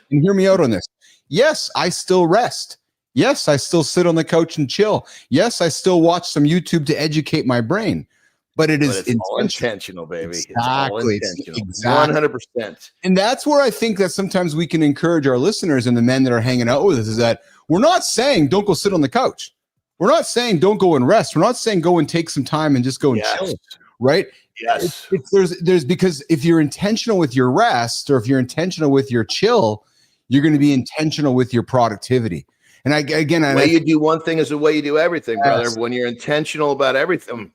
hear me out on this. Yes, I still rest. Yes, I still sit on the couch and chill. Yes, I still watch some YouTube to educate my brain. But it's all
intentional, baby.
Exactly.
It's all intentional. 100%.
And that's where I think that sometimes we can encourage our listeners and the men that are hanging out with us is that we're not saying don't go sit on the couch. We're not saying don't go and rest. We're not saying go and take some time and just go and chill, right?
Yes.
There's because if you're intentional with your rest or if you're intentional with your chill, you're going to be intentional with your productivity. And the
way you do one thing is the way you do everything, brother. When you're intentional about everything,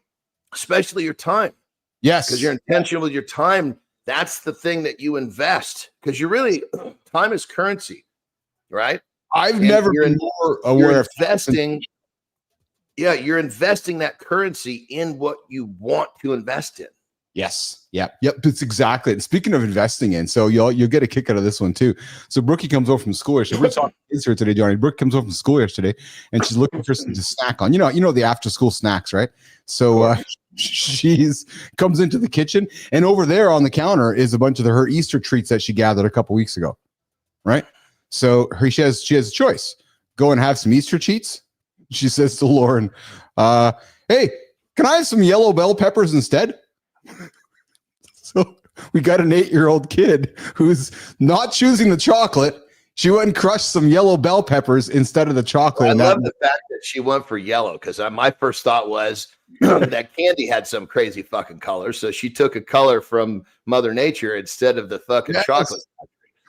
especially your time.
Yes.
Because you're intentional with your time. That's the thing that you invest. Because time is currency, right?
I've never been more aware of
investing. Yeah, you're investing that currency in what you want to invest in.
Yes. Yep. It's exactly. And speaking of investing in, so you'll get a kick out of this one too. So Brookie comes over from school yesterday. We're talking kids here today, Johnny. Brooke comes over from school yesterday, and she's looking for something to snack on. You know the after school snacks, right? So she's comes into the kitchen, and over there on the counter is a bunch of her Easter treats that she gathered a couple weeks ago, right? So she has a choice: go and have some Easter treats. She says to Lauren, "Hey, can I have some yellow bell peppers instead?" So we got an 8-year-old kid who's not choosing the chocolate. She went and crushed some yellow bell peppers instead of the chocolate.
I love the fact that she went for yellow because my first thought was that candy had some crazy fucking color. So she took a color from Mother Nature instead of the fucking chocolate.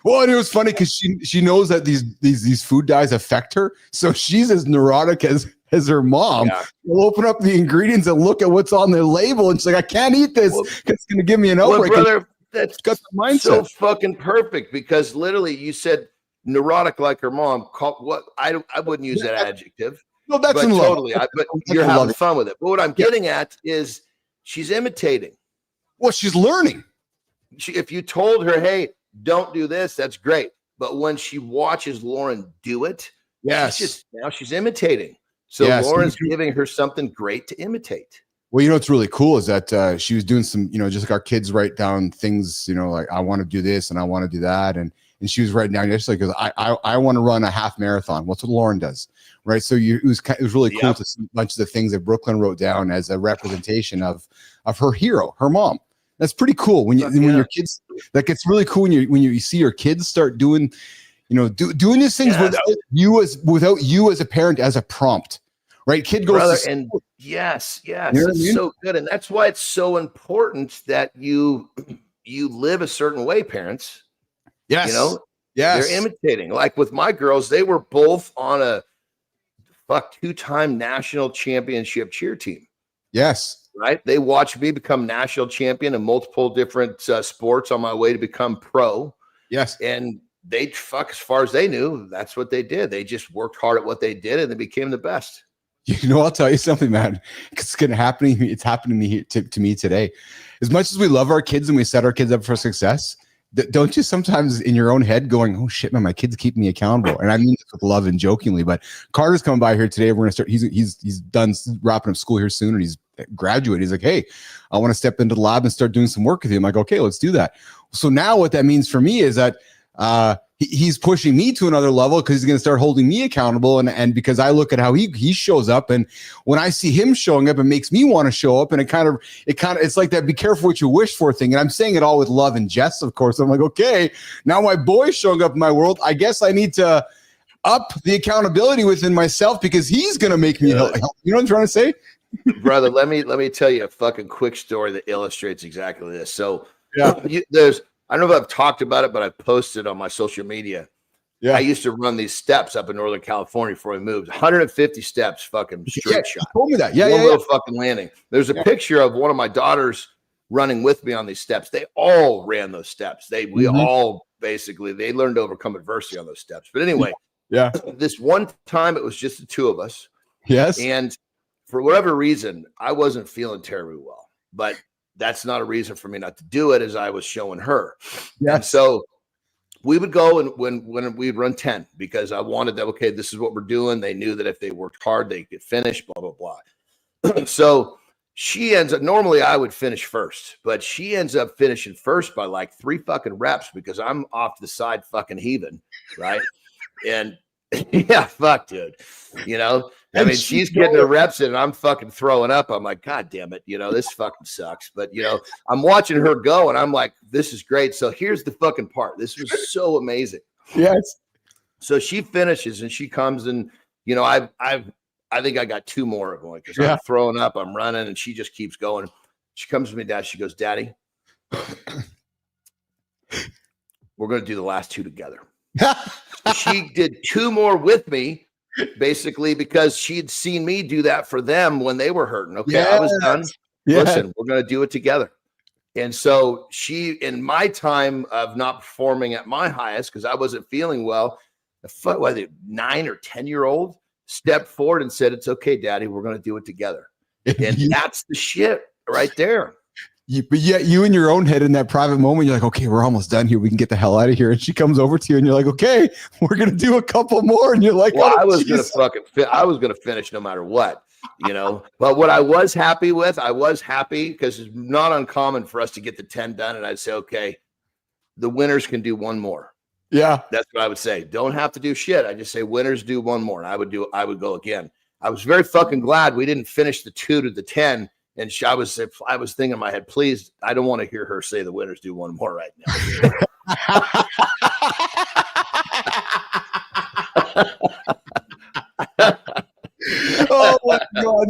Well, and it was funny because she knows that these food dyes affect her. So she's as neurotic as her mom. Yeah. She'll open up the ingredients and look at what's on the label. And she's like, I can't eat this because it's going to give me an outbreak.
Well, brother, that's got the mindset. So fucking perfect because literally you said neurotic like her mom. I wouldn't use that adjective.
No, that's
totally. But you're having fun with it. But what I'm getting at is she's imitating.
Well, she's learning.
If you told her, hey, don't do this, that's great. But when she watches Lauren do it, now she's imitating. So Lauren's giving her something great to imitate.
Well, what's really cool is that she was doing some, just like our kids write down things, like I want to do this and I want to do that. And she was writing down yesterday because I want to run a half marathon. What's what Lauren does, right? So it was really cool to see a bunch of the things that Brooklyn wrote down as a representation of her hero, her mom. That's pretty cool when your kids. That gets really cool when you see your kids start doing, doing these things without you as a parent as a prompt, right? Kid goes
and yes,
you know
it's so good, and that's why it's so important that you live a certain way, parents.
Yes,
they're imitating. Like with my girls, they were both on a 2-time national championship cheer team.
Yes.
Right. They watched me become national champion in multiple different sports on my way to become pro.
Yes.
And as far as they knew, that's what they did. They just worked hard at what they did and they became the best.
I'll tell you something, man. It's going to happen. It's happening to me today. As much as we love our kids and we set our kids up for success, don't you sometimes in your own head going, oh shit, man, my kids keep me accountable? And I mean this with love and jokingly, but Carter's coming by here today. We're going to start. He's done wrapping up school here soon, and he's graduated. He's like, hey, I want to step into the lab and start doing some work with you. I'm like, okay, let's do that. So now what that means for me is that he's pushing me to another level because he's going to start holding me accountable. And because I look at how he shows up, and when I see him showing up, it makes me want to show up. And it's like that be careful what you wish for thing. And I'm saying it all with love and jest, of course. I'm like, okay, now my boy's showing up in my world. I guess I need to up the accountability within myself because he's going to make me help. You know what I'm trying to say?
Brother, let me tell you a fucking quick story that illustrates exactly this. So I don't know if I've talked about it, but I posted on my social media. Yeah. I used to run these steps up in Northern California before we moved. 150 steps, fucking straight shot.
You told me that.
One little fucking landing. There's a picture of one of my daughters running with me on these steps. They all ran those steps. We all basically, they learned to overcome adversity on those steps. But anyway, this one time it was just the two of us.
Yes.
And for whatever reason, I wasn't feeling terribly well, but that's not a reason for me not to do it, as I was showing her.
Yeah.
And so we would go and when we'd run 10 because I wanted that. Okay, this is what we're doing. They knew that if they worked hard, they could finish, blah, blah, blah. So she ends up, normally I would finish first, but she ends up finishing first by like 3 fucking reps because I'm off the side fucking heaving. Right. And yeah, fuck, dude. I mean, she's getting her reps in and I'm fucking throwing up. I'm like, God damn it. This fucking sucks. But, I'm watching her go and I'm like, this is great. So here's the fucking part. This was so amazing.
Yes.
So she finishes and she comes and, I think I got 2 more going because I'm throwing up, I'm running, and she just keeps going. She comes to me, Dad. She goes, Daddy, we're going to do the last 2 together. She did 2 more with me, basically, because she had seen me do that for them when they were hurting. Okay, I was done. Listen, we're going to do it together. And so she, in my time of not performing at my highest, because I wasn't feeling well, whether 9 or 10-year-old stepped forward and said, it's okay, Daddy, we're going to do it together. And that's the shit right there.
But yet you in your own head in that private moment, you're like, okay, we're almost done here. We can get the hell out of here. And she comes over to you and you're like, okay, we're going to do a couple more. And you're like,
well, I was going to finish no matter what, but what I was happy with, because it's not uncommon for us to get the 10 done. And I'd say, okay, the winners can do 1 more.
Yeah.
That's what I would say. Don't have to do shit. I just say winners do 1 more. And I would go again. I was very fucking glad we didn't finish the 2 to the 10. And I was thinking in my head, please, I don't want to hear her say the winners do 1 more right now.
Oh my God.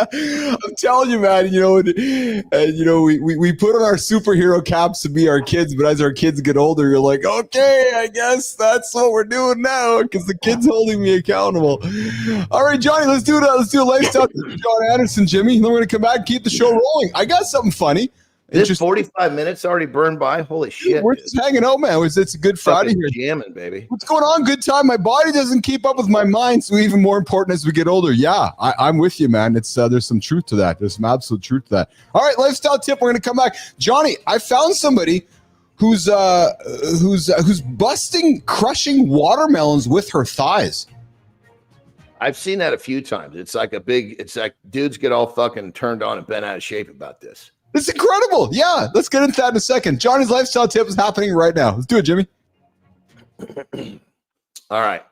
I'm telling you, man, we put on our superhero caps to be our kids, but as our kids get older, you're like, okay, I guess that's what we're doing now because the kid's holding me accountable. All right, Johnny, let's do a lifestyle with John Andersen, Jimmy. And then we're going to come back and keep the show rolling. I got something funny.
This 45 minutes already burned by. Holy shit.
We're just hanging out, man. It's a good Friday here.
Jamming, baby.
What's going on? Good time. My body doesn't keep up with my mind. So even more important as we get older. Yeah, I'm with you, man. It's there's some truth to that. There's some absolute truth to that. All right, lifestyle tip. We're going to come back. Johnny, I found somebody who's crushing watermelons with her thighs.
I've seen that a few times. It's like dudes get all fucking turned on and bent out of shape about this.
It's incredible. Yeah, let's get into that in a second. Johnny's lifestyle tip is happening right now. Let's do it, Jimmy.
All right.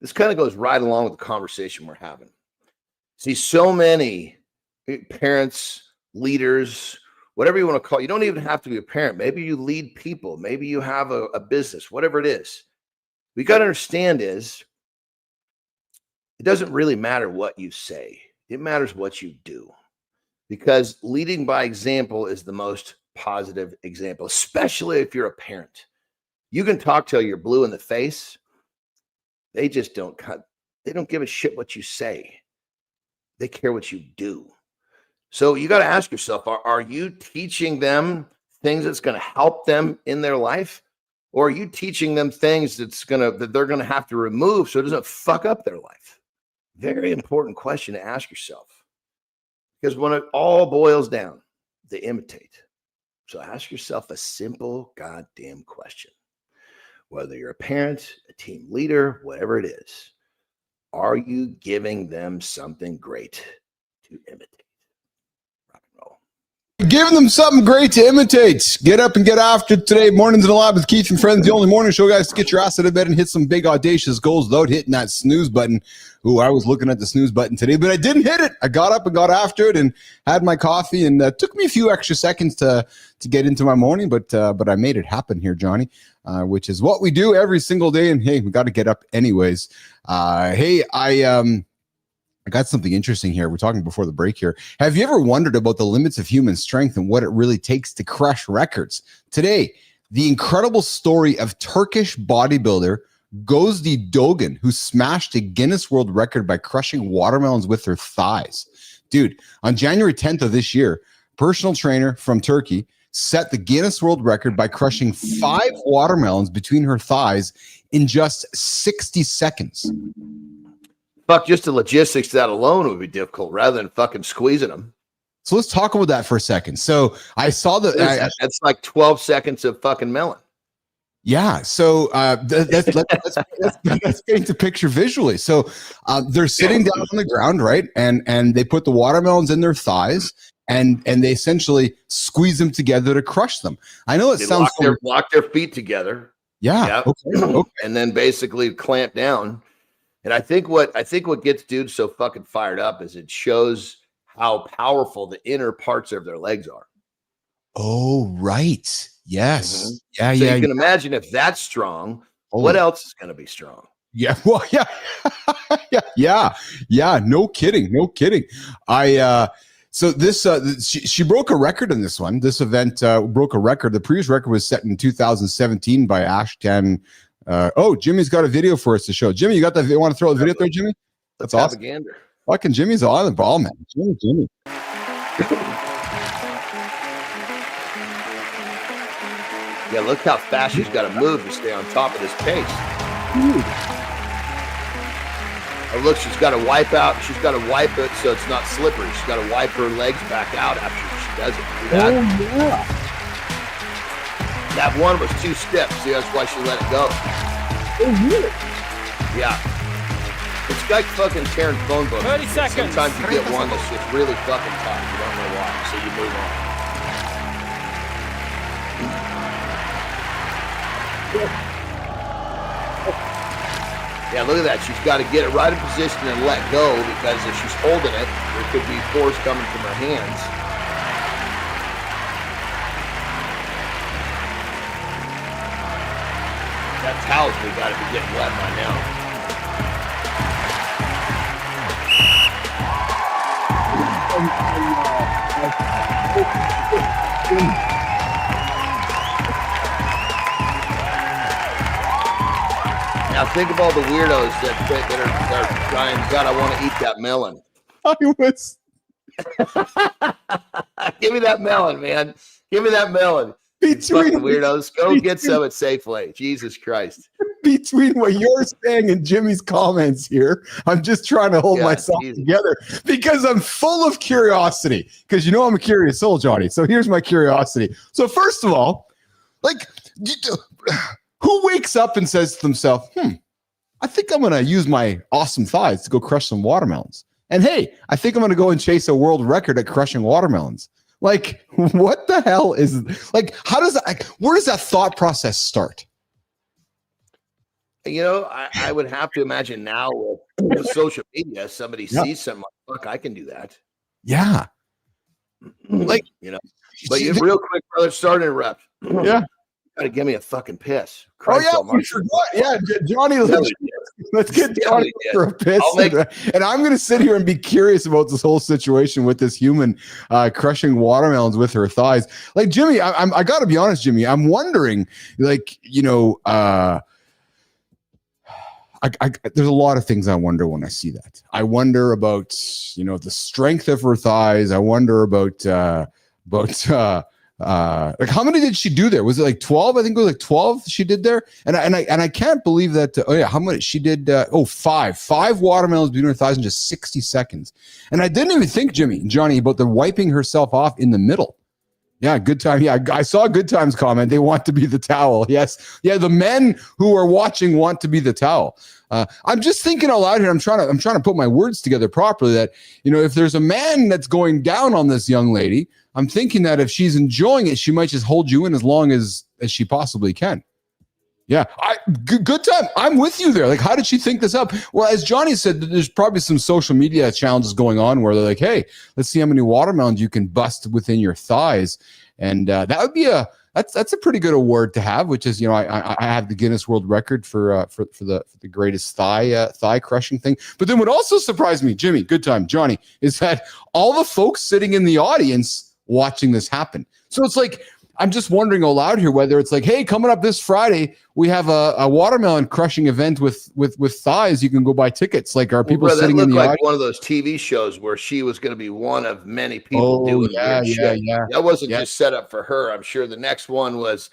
This kind of goes right along with the conversation we're having. See, so many parents, leaders, whatever you want to call it. You don't even have to be a parent. Maybe you lead people. Maybe you have a business, whatever it is. We got to understand is it doesn't really matter what you say. It matters what you do, because leading by example is the most positive example, especially if you're a parent. You can talk till you're blue in the face. They just don't cut. They don't give a shit what you say. They care what you do. So you got to ask yourself, are you teaching them things that's going to help them in their life? Or are you teaching them things that they're going to have to remove so it doesn't fuck up their life? Very important question to ask yourself. Because when it all boils down, they imitate. So ask yourself a simple goddamn question. Whether you're a parent, a team leader, whatever it is, are you giving them something great to imitate? Rock and roll.
Giving them something great to imitate. Get up and get after it today. Mornings in the Lab with Keith and Friends. The only morning show, guys, to get your ass out of bed and hit some big audacious goals without hitting that snooze button. Ooh, I was looking at the snooze button today, but I didn't hit it. I got up and got after it and had my coffee, and took me a few extra seconds to get into my morning, but I made it happen here, Johnny, which is what we do every single day. And hey, we got to get up anyways. Hey, I got something interesting here. We're talking before the break here. Have you ever wondered about the limits of human strength and what it really takes to crush records? Today, the incredible story of Turkish bodybuilder Gözde Dogan, who smashed a Guinness World Record by crushing watermelons with her thighs. Dude, on January 10th of this year, personal trainer from Turkey set the Guinness World Record by crushing 5 watermelons between her thighs in just 60 seconds.
Fuck, just the logistics to that alone would be difficult rather than fucking squeezing them.
So let's talk about that for a second. So I saw that
that's like 12 seconds of fucking melon.
Yeah. So let's paint the picture visually. So they're sitting down on the ground, right? And they put the watermelons in their thighs and they essentially squeeze them together to crush them. I know it sounds
lock their feet together.
Yeah.
Yep.
Okay.
And then basically clamp down. And I think what gets dudes so fucking fired up is it shows how powerful the inner parts of their legs are.
Oh, right. Yes.
Mm-hmm.
Yeah.
So
yeah.
you can imagine if that's strong, what else is going to be strong?
Yeah. Well, yeah. Yeah. No kidding. So this, she broke a record in this one. This event broke a record. The previous record was set in 2017 by Ashton. Jimmy's got a video for us to show. Jimmy, you got that? You want to throw a video up there, Jimmy? That's awesome. Fucking Jimmy's on the ball, man. Jimmy.
Yeah, look how fast she's got to move to stay on top of this pace. Oh, look, she's got to wipe out. She's got to wipe it so it's not slippery. She's got to wipe her legs back out after she does it. See that?
Oh, yeah.
That one was too stiff. See, that's why she let it go.
Oh, really?
Yeah. It's like fucking tearing phone books.
30 seconds.
Sometimes you get one that's just really fucking tough. You don't know why, so you move on. Yeah, look at that. She's got to get it right in position and let go, because if she's holding it, there could be force coming from her hands. That towel's we got to be getting wet by now. Now think of all the weirdos that are trying. God, I want to eat that melon. Give me that melon, man. Give me that melon. Fucking weirdos, go get some at Safeway. Jesus Christ.
Between what you're saying and Jimmy's comments here, I'm just trying to hold myself together because I'm full of curiosity. Because you know I'm a curious soul, Johnny. So here's my curiosity. So first of all, like, who wakes up and says to themselves, I think I'm going to use my awesome thighs to go crush some watermelons. And hey, I think I'm going to go and chase a world record at crushing watermelons. Like, what the hell is, like, how does that, where does that thought process start?
You know, I would have to imagine now with social media, somebody sees something like, fuck, I can do that.
Yeah. Like,
but you real quick, brother, sorry to interrupt.
Yeah.
Gotta give me a fucking piss.
Christ we forgot. Yeah, Johnny, let's get Johnny for a piss. And I'm going to sit here and be curious about this whole situation with this human crushing watermelons with her thighs. Like, Jimmy, I got to be honest, Jimmy, I'm wondering, like, there's a lot of things I wonder when I see that. I wonder about, the strength of her thighs. I wonder about like how many did she do there? Was it like 12? I think it was like 12 she did there. And I can't believe that. How many she did? Five watermelons between her thighs in just 60 seconds. And I didn't even think, Johnny, about the wiping herself off in the middle. Yeah, good time. Yeah, I saw Good Times comment. They want to be the towel. Yes. Yeah, the men who are watching want to be the towel. I'm just thinking out loud here. I'm trying to put my words together properly that, if there's a man that's going down on this young lady, I'm thinking that if she's enjoying it, she might just hold you in as long as she possibly can. Yeah, good time. I'm with you there. Like, how did she think this up? Well, as Johnny said, there's probably some social media challenges going on where they're like, hey, let's see how many watermelons you can bust within your thighs. And that would be that's a pretty good award to have, which is, I have the Guinness World Record for the greatest thigh crushing thing. But then what also surprised me, Jimmy, good time, Johnny, is that all the folks sitting in the audience watching this happen. So it's like, I'm just wondering aloud here whether it's like, hey, coming up this Friday, we have a watermelon crushing event with thighs. You can go buy tickets. Like, are people sitting in the audience?
One of those TV shows where she was going to be one of many people doing weird shit. Yeah. That wasn't just set up for her. I'm sure the next one was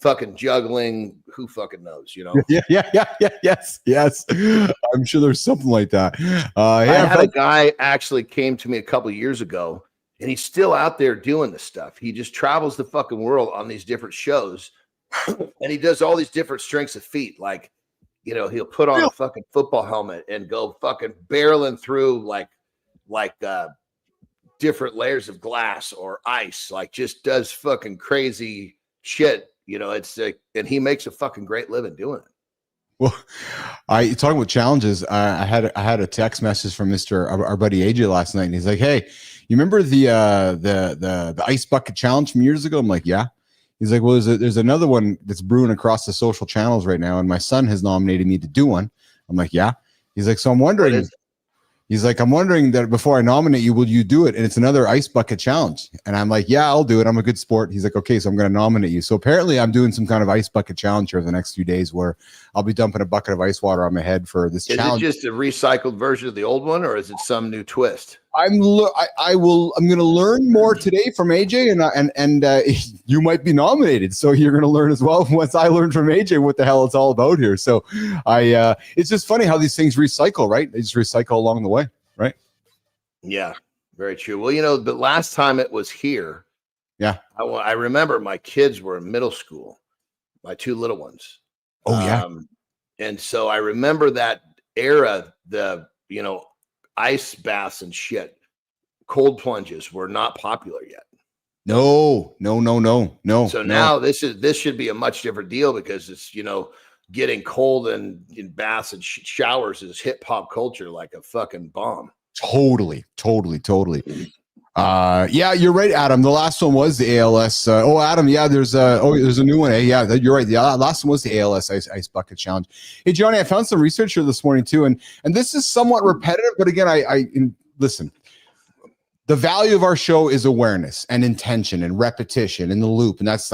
fucking juggling. Who fucking knows?
Yes. I'm sure there's something like that.
I had a guy actually came to me a couple of years ago. And he's still out there doing this stuff. He just travels the fucking world on these different shows. And he does all these different strengths of feet. Like, he'll put on a fucking football helmet and go fucking barreling through like different layers of glass or ice. Like, just does fucking crazy shit. It's like, and he makes a fucking great living doing it.
Well, talking about challenges, I had a text message from our buddy AJ last night, and he's like, "Hey, you remember the ice bucket challenge from years ago?" I'm like, "Yeah." He's like, "Well, there's another one that's brewing across the social channels right now, and my son has nominated me to do one." I'm like, "Yeah." He's like, "So I'm wondering." He's like, "I'm wondering that before I nominate you, will you do it?" And it's another ice bucket challenge. And I'm like, "Yeah, I'll do it. I'm a good sport." He's like, "Okay, so I'm going to nominate you." So apparently I'm doing some kind of ice bucket challenge here the next few days where I'll be dumping a bucket of ice water on my head for this challenge.
Is it just a recycled version of the old one, or is it some new twist?
I'm going to learn more today from AJ, and you might be nominated. So you're going to learn as well once I learn from AJ what the hell it's all about here. So it's just funny how these things recycle, right? They just recycle along the way, right?
Yeah, very true. Well, the last time it was here,
yeah,
I remember my kids were in middle school, my two little ones.
Oh yeah,
and so I remember that era. Ice baths and shit, cold plunges were not popular yet.
No.
So now this should be a much different deal because it's, getting cold and in baths and showers is hip hop culture like a fucking bomb.
Totally. Yeah, you're right, Adam. The last one was the ALS. Adam, yeah, there's a new one. Yeah, you're right. The last one was the ALS ice bucket challenge. Hey, Johnny, I found some research here this morning too, and this is somewhat repetitive, but again, I listen. The value of our show is awareness and intention and repetition in the loop, and that's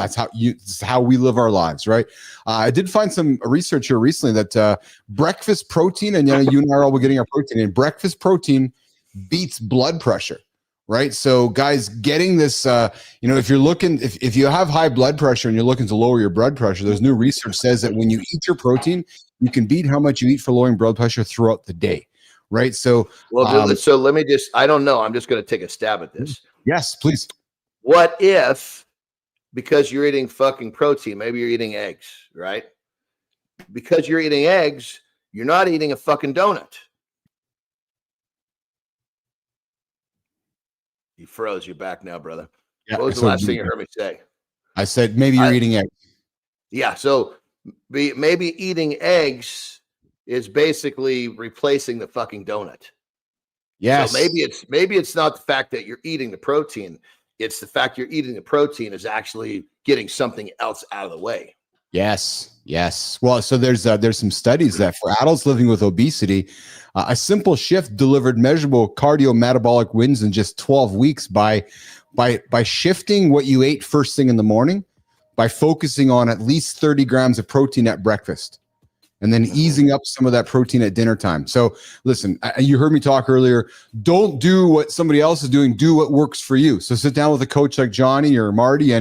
how we live our lives, right? I did find some research here recently that breakfast protein, and you and I are all getting our protein, and breakfast protein beats blood pressure. Right. So guys, getting this, if you're looking, if you have high blood pressure and you're looking to lower your blood pressure, there's new research says that when you eat your protein, you can beat how much you eat for lowering blood pressure throughout the day. Right. So,
so let me I don't know. I'm just going to take a stab at this.
Yes, please.
What if, because you're eating fucking protein, maybe you're eating eggs, right? Because you're eating eggs, you're not eating a fucking donut. You froze. You're back now, brother. Yeah, what was the last thing you heard me say?
I said maybe you're eating eggs.
Yeah. So maybe eating eggs is basically replacing the fucking donut.
Yes.
So maybe it's not the fact that you're eating the protein. It's the fact you're eating the protein is actually getting something else out of the way.
Yes. Yes. Well, so there's some studies that for adults living with obesity, a simple shift delivered measurable cardiometabolic wins in just 12 weeks by shifting what you ate first thing in the morning, by focusing on at least 30 grams of protein at breakfast, and then easing up some of that protein at dinner time. So listen, you heard me talk earlier. Don't do what somebody else is doing. Do what works for you. So sit down with a coach like Johnny or Marty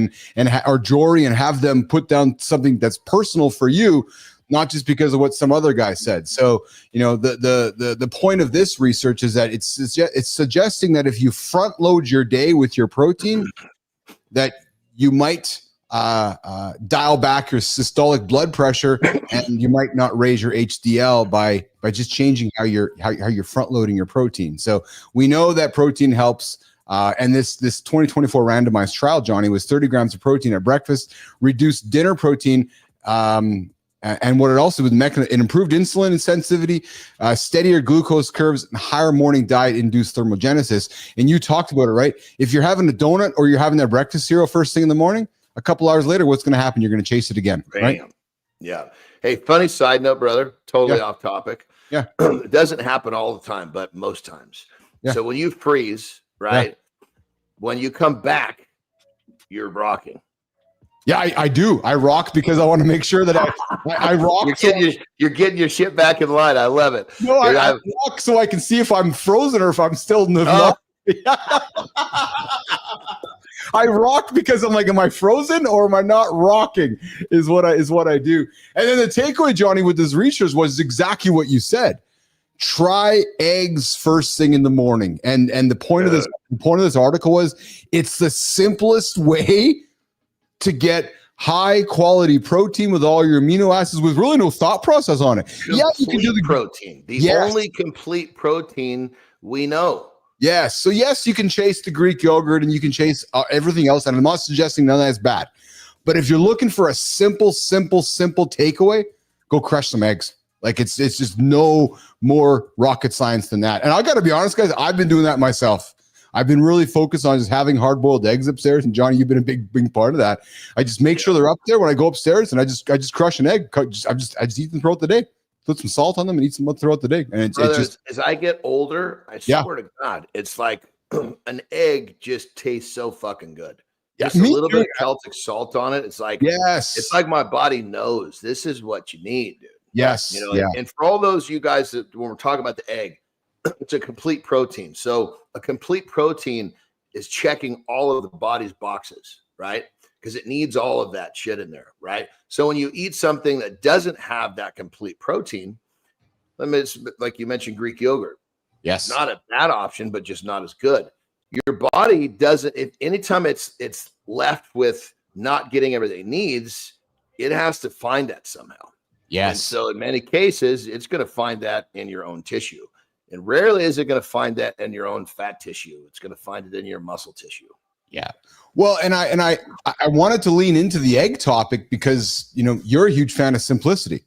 or Jory and have them put down something that's personal for you, not just because of what some other guy said. So, the point of this research is that it's suggesting that if you front load your day with your protein, that you might dial back your systolic blood pressure, and you might not raise your HDL by just changing how you're front loading your protein. So we know that protein helps. And this 2024 randomized trial, Johnny, was 30 grams of protein at breakfast, reduced dinner protein. And what it also was, it improved insulin sensitivity, steadier glucose curves, and higher morning diet-induced thermogenesis. And you talked about it, right? If you're having a donut or you're having that breakfast cereal first thing in the morning, a couple hours later, what's going to happen? You're going to chase it again, right?
Yeah. Hey, funny side note, brother. Totally off topic.
Yeah.
It doesn't happen all the time, but most times. Yeah. So when you freeze, right? Yeah. When you come back, you're rocking.
Yeah, I do. I rock because I want to make sure that I rock.
You're getting your shit back in line. I love it.
No, I rock so I can see if I'm frozen or if I'm still in the. I rock because I'm like, am I frozen or am I not rocking? Is what I do. And then the takeaway, Johnny, with this research was exactly what you said. Try eggs first thing in the morning. And the point of this article was it's the simplest way to get high quality protein with all your amino acids with really no thought process on it.
You can do the protein. The only complete protein we know.
Yes. So yes, you can chase the Greek yogurt and you can chase everything else. And I'm not suggesting none of that's bad. But if you're looking for a simple takeaway, go crush some eggs. Like it's just no more rocket science than that. And I got to be honest, guys, I've been doing that myself. I've been really focused on just having hard-boiled eggs upstairs. And Johnny, you've been a big part of that. I just make sure they're up there when I go upstairs, and I just crush an egg. I just eat them throughout the day. Put some salt on them and eat them throughout the day. And
as I get older, I swear to God, it's like an egg just tastes so fucking good. Just a little bit of Celtic salt on it. It's like it's like my body knows this is what you need, dude.
Yes.
And for all those you guys that when we're talking about the egg, it's a complete protein. So a complete protein is checking all of the body's boxes, right? Because it needs all of that shit in there, right? So when you eat something that doesn't have that complete protein, like you mentioned, Greek yogurt.
Yes.
Not a bad option, but just not as good. Your body doesn't, anytime it's left with not getting everything it needs, it has to find that somehow.
Yes.
And so in many cases, it's going to find that in your own tissue. And rarely is it going to find that in your own fat tissue. It's going to find it in your muscle tissue.
Yeah. Well, and I wanted to lean into the egg topic because, you're a huge fan of simplicity.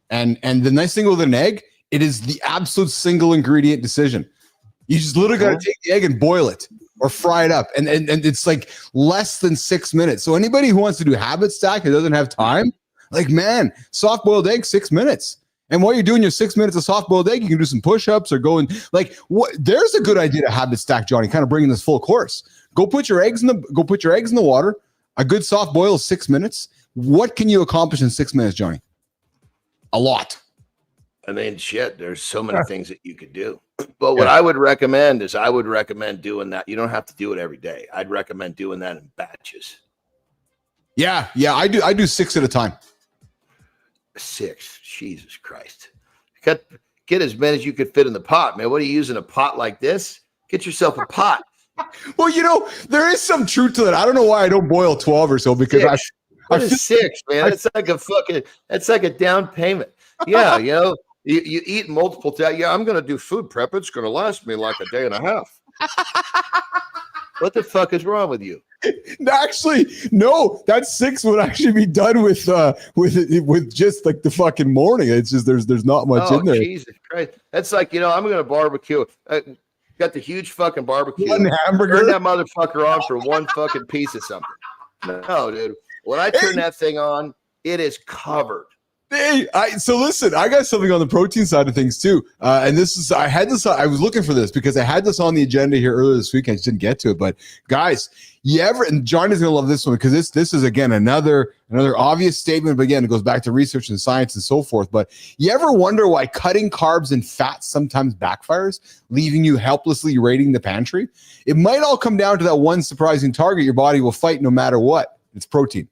And the nice thing with an egg, it is the absolute single ingredient decision. You just literally got to take the egg and boil it or fry it up. And it's like less than 6 minutes. So anybody who wants to do habit stack and doesn't have time, like, man, soft boiled egg, 6 minutes. And while you're doing your 6 minutes of soft boiled egg, you can do some push-ups or go and there's a good idea to habit stack, Johnny, kind of bringing this full course. Go put your eggs in the water. A good soft boil is 6 minutes. What can you accomplish in 6 minutes, Johnny? A lot.
I mean, shit, there's so many things that you could do. But what I would recommend is doing that. You don't have to do it every day. I'd recommend doing that in batches.
Yeah, I do 6 at a time.
6, Jesus Christ. Get as many as you could fit in the pot, man. What are you using, a pot like this? Get yourself a pot.
Well, there is some truth to that. I don't know why I don't boil 12 or so because
I feel 6, man. It's like a down payment. Yeah, you eat multiple times. Yeah, I'm going to do food prep. It's going to last me like a day and a half. What the fuck is wrong with you?
Actually, no. That 6 would actually be done with just like the fucking morning. It's just there's not much in there.
Jesus Christ! That's like I'm going to barbecue. got the huge fucking barbecue.
One hamburger.
Turn that motherfucker on for one fucking piece of something. No, dude. When I turn that thing on, it is covered.
Hey, so listen, I got something on the protein side of things too. And I was looking for this because I had this on the agenda here earlier this week. I just didn't get to it. But guys, and Johnny's going to love this one because this is, again, another obvious statement. But again, it goes back to research and science and so forth. But you ever wonder why cutting carbs and fats sometimes backfires, leaving you helplessly raiding the pantry? It might all come down to that one surprising target your body will fight no matter what. It's protein.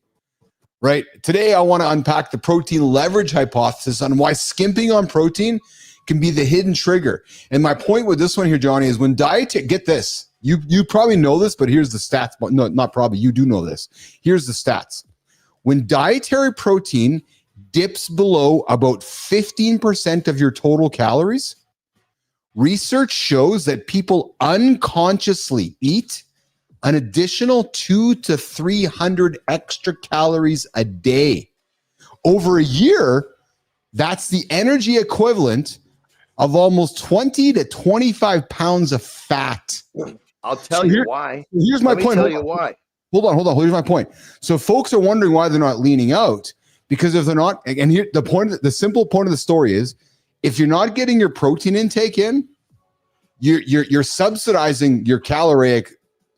Right. Today, I want to unpack the protein leverage hypothesis on why skimping on protein can be the hidden trigger. And my point with this one here, Johnny, is when get this, you probably know this, but here's the stats. No, not probably. You do know this. Here's the stats. When dietary protein dips below about 15% of your total calories, research shows that people unconsciously eat an additional 200 to 300 extra calories a day. Over a year, that's the energy equivalent of almost 20 to 25 pounds of fat.
I'll tell you why.
Here's my point.
Tell you why.
Hold on. Here's my point. So folks are wondering why they're not leaning out, because if they're not, and here the simple point of the story is, if you're not getting your protein intake in, you're subsidizing your caloric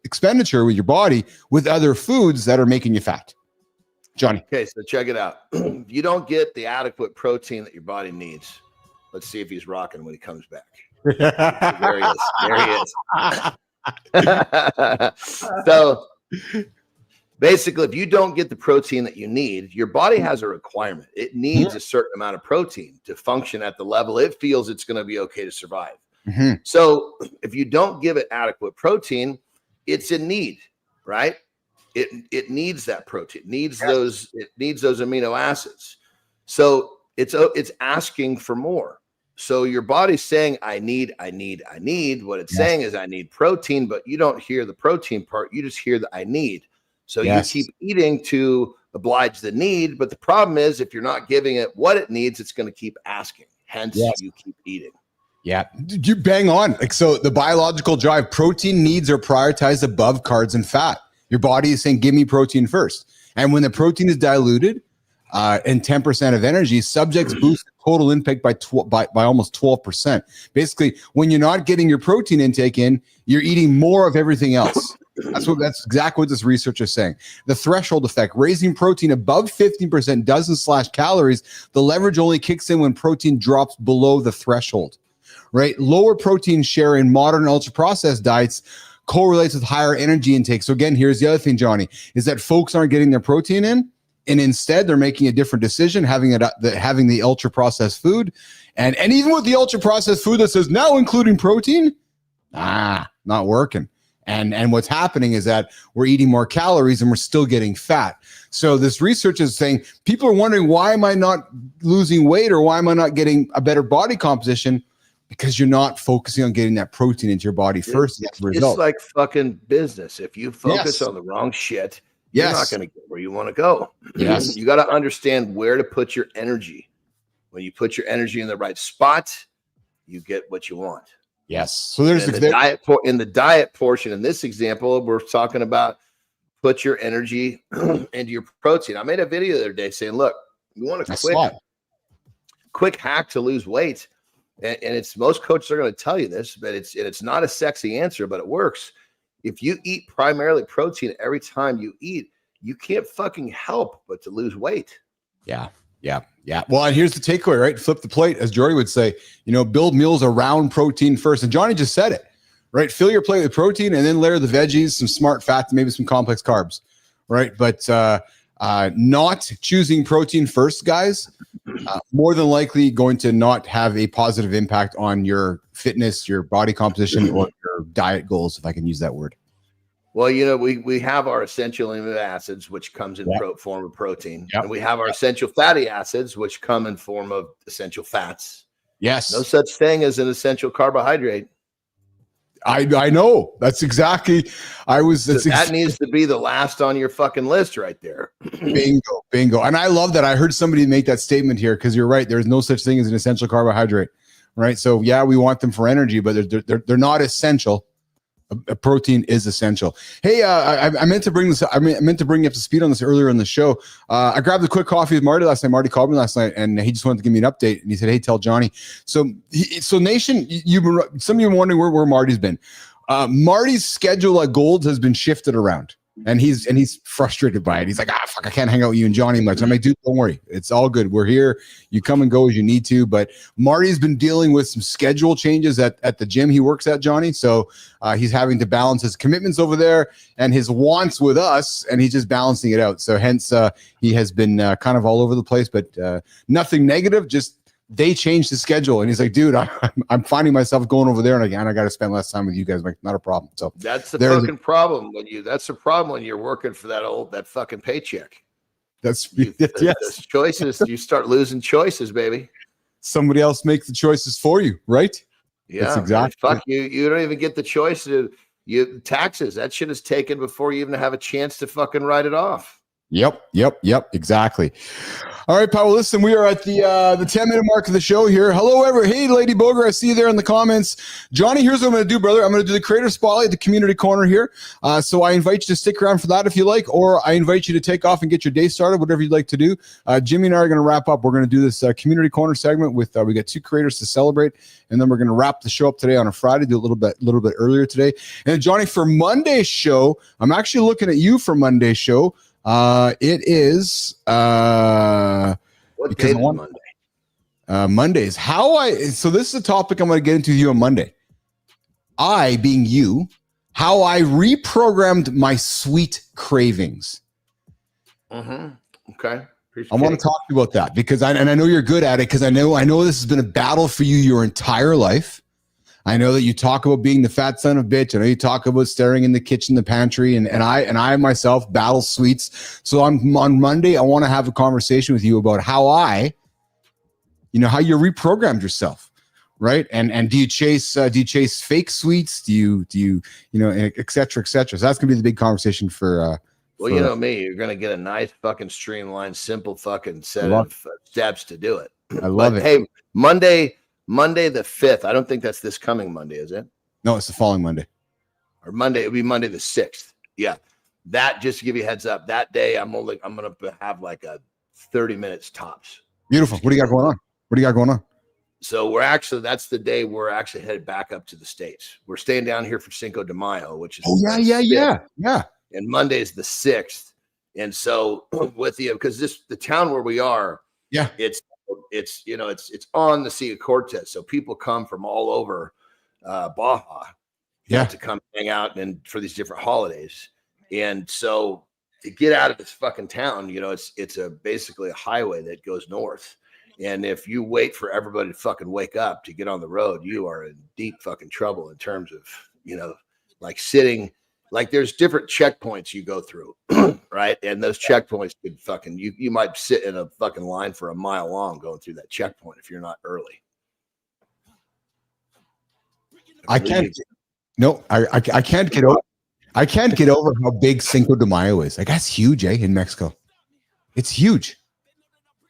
expenditure with your body with other foods that are making you fat. Johnny.
Okay, so check it out. If you don't get the adequate protein that your body needs, let's see if he's rocking when he comes back. There he is. So basically, if you don't get the protein that you need, your body has a requirement. It needs a certain amount of protein to function at the level it feels it's going to be okay to survive. Mm-hmm. So if you don't give it adequate protein, it's in need, right? It needs that protein, it needs those amino acids. So it's asking for more. So your body's saying, I need. What it's saying is I need protein, but you don't hear the protein part. You just hear the I need. So you keep eating to oblige the need. But the problem is, if you're not giving it what it needs, it's going to keep asking. Hence, you keep eating.
Yeah, you bang on. Like, so the biological drive, protein needs are prioritized above carbs and fat. Your body is saying, give me protein first. And when the protein is diluted and 10% of energy, subjects boost total intake by almost 12%. Basically, when you're not getting your protein intake in, you're eating more of everything else. That's exactly what this research is saying. The threshold effect, raising protein above 15% doesn't slash calories. The leverage only kicks in when protein drops below the threshold. Right? Lower protein share in modern ultra-processed diets correlates with higher energy intake. So again, here's the other thing, Johnny, is that folks aren't getting their protein in, and instead they're making a different decision, having the ultra-processed food. And even with the ultra-processed food that says now including protein, not working. And what's happening is that we're eating more calories and we're still getting fat. So this research is saying people are wondering, why am I not losing weight, or why am I not getting a better body composition? Because you're not focusing on getting that protein into your body first.
It's like fucking business. If you focus on the wrong shit, you're not going to get where you want to go.
Yes.
You got to understand where to put your energy. When you put your energy in the right spot, you get what you want.
Yes. So there's
in the diet portion. In this example, we're talking about put your energy into your protein. I made a video the other day saying, look, you want a quick hack to lose weight. And it's, most coaches are going to tell you this, but it's not a sexy answer, but it works. If you eat primarily protein every time you eat, you can't fucking help but to lose weight.
Yeah. Well, and here's the takeaway, right? Flip the plate, as Jordy would say, build meals around protein first. And Johnny just said it, right? Fill your plate with protein and then layer the veggies, some smart fats, maybe some complex carbs, right? But not choosing protein first, guys, more than likely going to not have a positive impact on your fitness, your body composition, or your diet goals, if I can use that word.
Well, we have our essential amino acids, which comes in form of protein. Yep. And we have our essential fatty acids, which come in form of essential fats.
Yes.
No such thing as an essential carbohydrate.
I know. That's exactly. That
needs to be the last on your fucking list right there.
Bingo. And I love that. I heard somebody make that statement here, because you're right. There's no such thing as an essential carbohydrate, right? So yeah, we want them for energy, but they're not essential. A protein is essential. Hey, I meant to bring this. I meant to bring you up to speed on this earlier in the show. I grabbed a quick coffee with Marty last night. Marty called me last night, and he just wanted to give me an update. And he said, "Hey, tell Johnny." So Nation, some of you are wondering where Marty's been. Marty's schedule at Gold has been shifted around. And he's frustrated by it. He's like, fuck, I can't hang out with you and Johnny much. I'm like, dude, don't worry. It's all good. We're here. You come and go as you need to. But Marty's been dealing with some schedule changes at the gym he works at, Johnny. So he's having to balance his commitments over there and his wants with us, and he's just balancing it out. So hence he has been kind of all over the place, but nothing negative, just they changed the schedule, and he's like, dude, I'm finding myself going over there, and I got to spend less time with you guys. I'm like, not a problem. So
that's the fucking problem that's the problem when you're working for that fucking paycheck. Yes. Those choices, you start losing choices, baby.
Somebody else makes the choices for you, right?
Yeah, that's
exactly.
Fuck you. You don't even get the choice to taxes. That shit is taken before you even have a chance to fucking write it off.
Yep, exactly. All right, Powell, listen, we are at the 10-minute mark of the show here. Hello, hey, Lady Boger, I see you there in the comments. Johnny, here's what I'm going to do, brother. I'm going to do the Creator Spotlight, the community corner here. So I invite you to stick around for that if you like, or I invite you to take off and get your day started, whatever you'd like to do. Jimmy and I are going to wrap up. We're going to do this community corner segment with, we got 2 creators to celebrate, and then we're going to wrap the show up today on a Friday, do a little bit earlier today. And Johnny, for Monday's show, I'm actually looking at you for Monday's show. It is
what day is Monday?
Mondays. So this is a topic I'm going to get into with you on Monday. I, being you, how I reprogrammed my sweet cravings.
Mm-hmm. Okay.
I want to talk to you about that because I know you're good at it, because I know this has been a battle for you your entire life. I know that you talk about being the fat son of a bitch. I know you talk about staring in the kitchen, the pantry, and I myself battle sweets. So on Monday, I want to have a conversation with you about how how you reprogrammed yourself, right? And do you chase fake sweets? Do you et cetera, et cetera? So that's gonna be the big conversation for.
Well, you know me, you're gonna get a nice fucking streamlined, simple fucking set of steps to do it.
I love it.
Hey, Monday the 5th. I don't think that's this coming Monday, is it?
No, it's the following Monday.
Or Monday, it'll be Monday the 6th. Yeah. That, just to give you a heads up, that day I'm gonna have like a 30 minutes tops.
Beautiful. What do you got going on?
So that's the day we're actually headed back up to the States. We're staying down here for Cinco de Mayo, which is
yeah.
And Monday is the 6th. And so because the town where we are, it's on the Sea of Cortez, so people come from all over Baja, to come hang out and for these different holidays. And so to get out of this fucking town, it's basically a highway that goes north. And if you wait for everybody to fucking wake up to get on the road, you are in deep fucking trouble in terms of like sitting. Like there's different checkpoints you go through, right? And those checkpoints could fucking you might sit in a fucking line for a mile long going through that checkpoint if you're not early. I can't get over. I can't get over how big Cinco de Mayo is. Like that's huge, in Mexico. It's huge.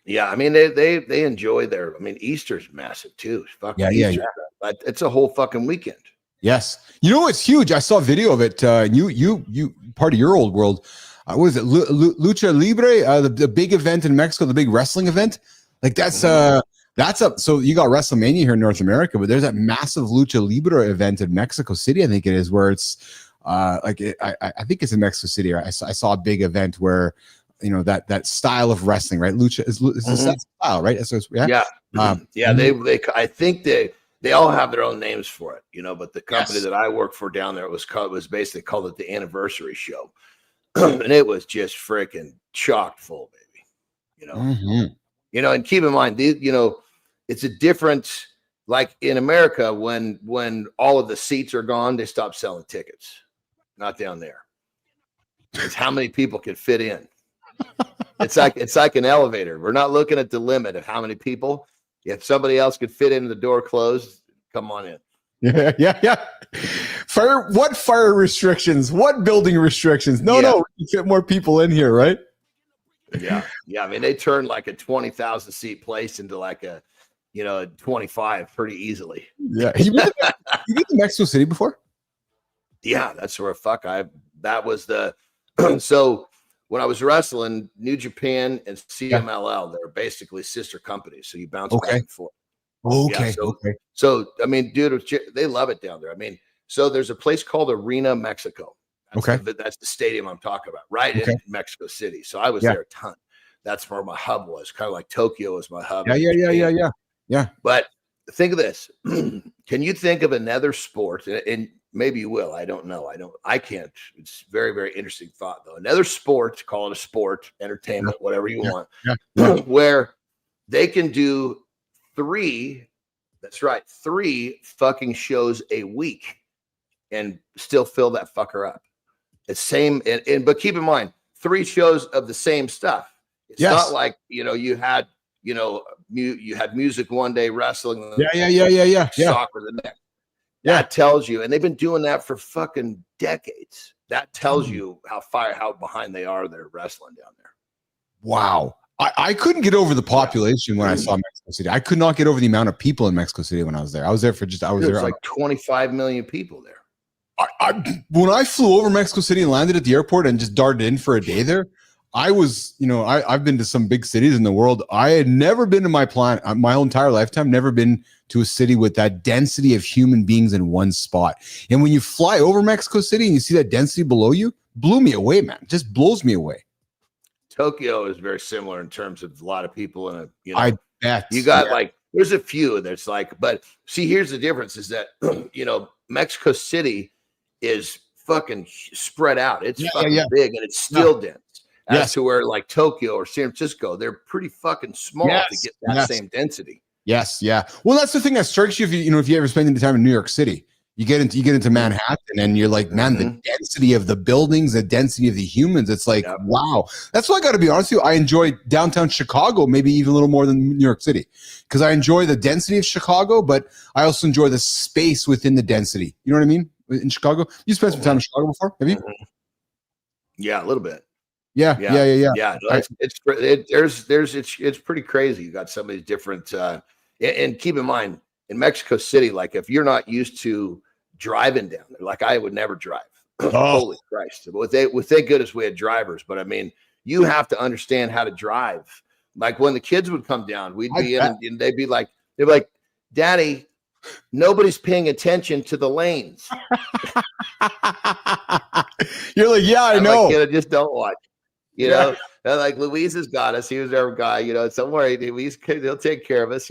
Yeah, I mean they enjoy their. I mean Easter's massive too. Easter, but it's a whole fucking weekend.
Yes. It's huge. I saw a video of it. You part of your old world. What is it? Lucha Libre, the big event in Mexico, the big wrestling event. Like that's up. So you got WrestleMania here in North America, but there's that massive Lucha Libre event in Mexico City. I think it is, where it's I think it's in Mexico City. I saw a big event where that style of wrestling, right? Lucha is that style, right? So
I think they all have their own names for it, but the company that I work for down there was basically called it the Anniversary Show. And it was just freaking chock full, baby. And keep in mind, it's a different, like in America, when all of the seats are gone, they stop selling tickets. Not down there. It's how many people can fit in. It's like an elevator. We're not looking at the limit of how many people. If somebody else could fit in the door closed, come on in.
Yeah. What fire restrictions? What building restrictions? No, we can fit more people in here, right?
Yeah. I mean, they turned like a 20,000 seat place into like a at 25 pretty easily.
Yeah. You been to Mexico City before?
Yeah, that's where that was the so when I was wrestling, New Japan and CMLL, they're basically sister companies. So you bounce back and forth.
Okay.
Yeah, so I mean, dude, they love it down there. I mean, so there's a place called Arena Mexico. That's the stadium I'm talking about, right in Mexico City. So I was there a ton. That's where my hub was, kind of like Tokyo was my hub.
Yeah.
But think of this. Can you think of another sport? And maybe you will. I don't know. I can't. It's very, very interesting thought, though. Another sport, call it a sport, entertainment, whatever you want, where they can do 3 fucking shows a week and still fill that fucker up. It's same. But keep in mind, 3 shows of the same stuff. It's not like, you had music one day, wrestling. Soccer the next. That tells you, and they've been doing that for fucking decades. That tells you how behind they are. They're wrestling down there.
Wow. I couldn't get over the population when I saw Mexico City. I could not get over the amount of people in Mexico City when I was there. I was there
like 25 million people there.
When I flew over Mexico City and landed at the airport and just darted in for a day there, I was, I've been to some big cities in the world. I had never been to my whole entire lifetime, never been to a city with that density of human beings in one spot. And when you fly over Mexico City and you see that density below you, blew me away, man. Just blows me away.
Tokyo is very similar in terms of a lot of people. And,
I bet.
You got like, there's a few that's like, but see, here's the difference is that, Mexico City is fucking spread out. It's fucking big and it's still dense. As to where like Tokyo or San Francisco, they're pretty fucking small to get that same density.
Yes, yeah. Well, that's the thing that strikes you if you ever spend any time in New York City. You get into Manhattan and you're like, man, the density of the buildings, the density of the humans. It's like, wow. That's why I got to be honest with you. I enjoy downtown Chicago, maybe even a little more than New York City, because I enjoy the density of Chicago, but I also enjoy the space within the density. You know what I mean? In Chicago, you spent some time in Chicago before, have you?
Yeah, a little bit.
Yeah.
No, it's pretty crazy. You got some of these different, and keep in mind in Mexico City, like if you're not used to driving down there, like I would never drive. Holy Christ! Thank goodness we had drivers, but I mean, you have to understand how to drive. Like when the kids would come down, we'd be in, and they'd be like, "Daddy, nobody's paying attention to the lanes."
You're like, yeah, I know.
Like, just don't watch. Like Luis has got us. He was our guy. Don't worry, he'll take care of us.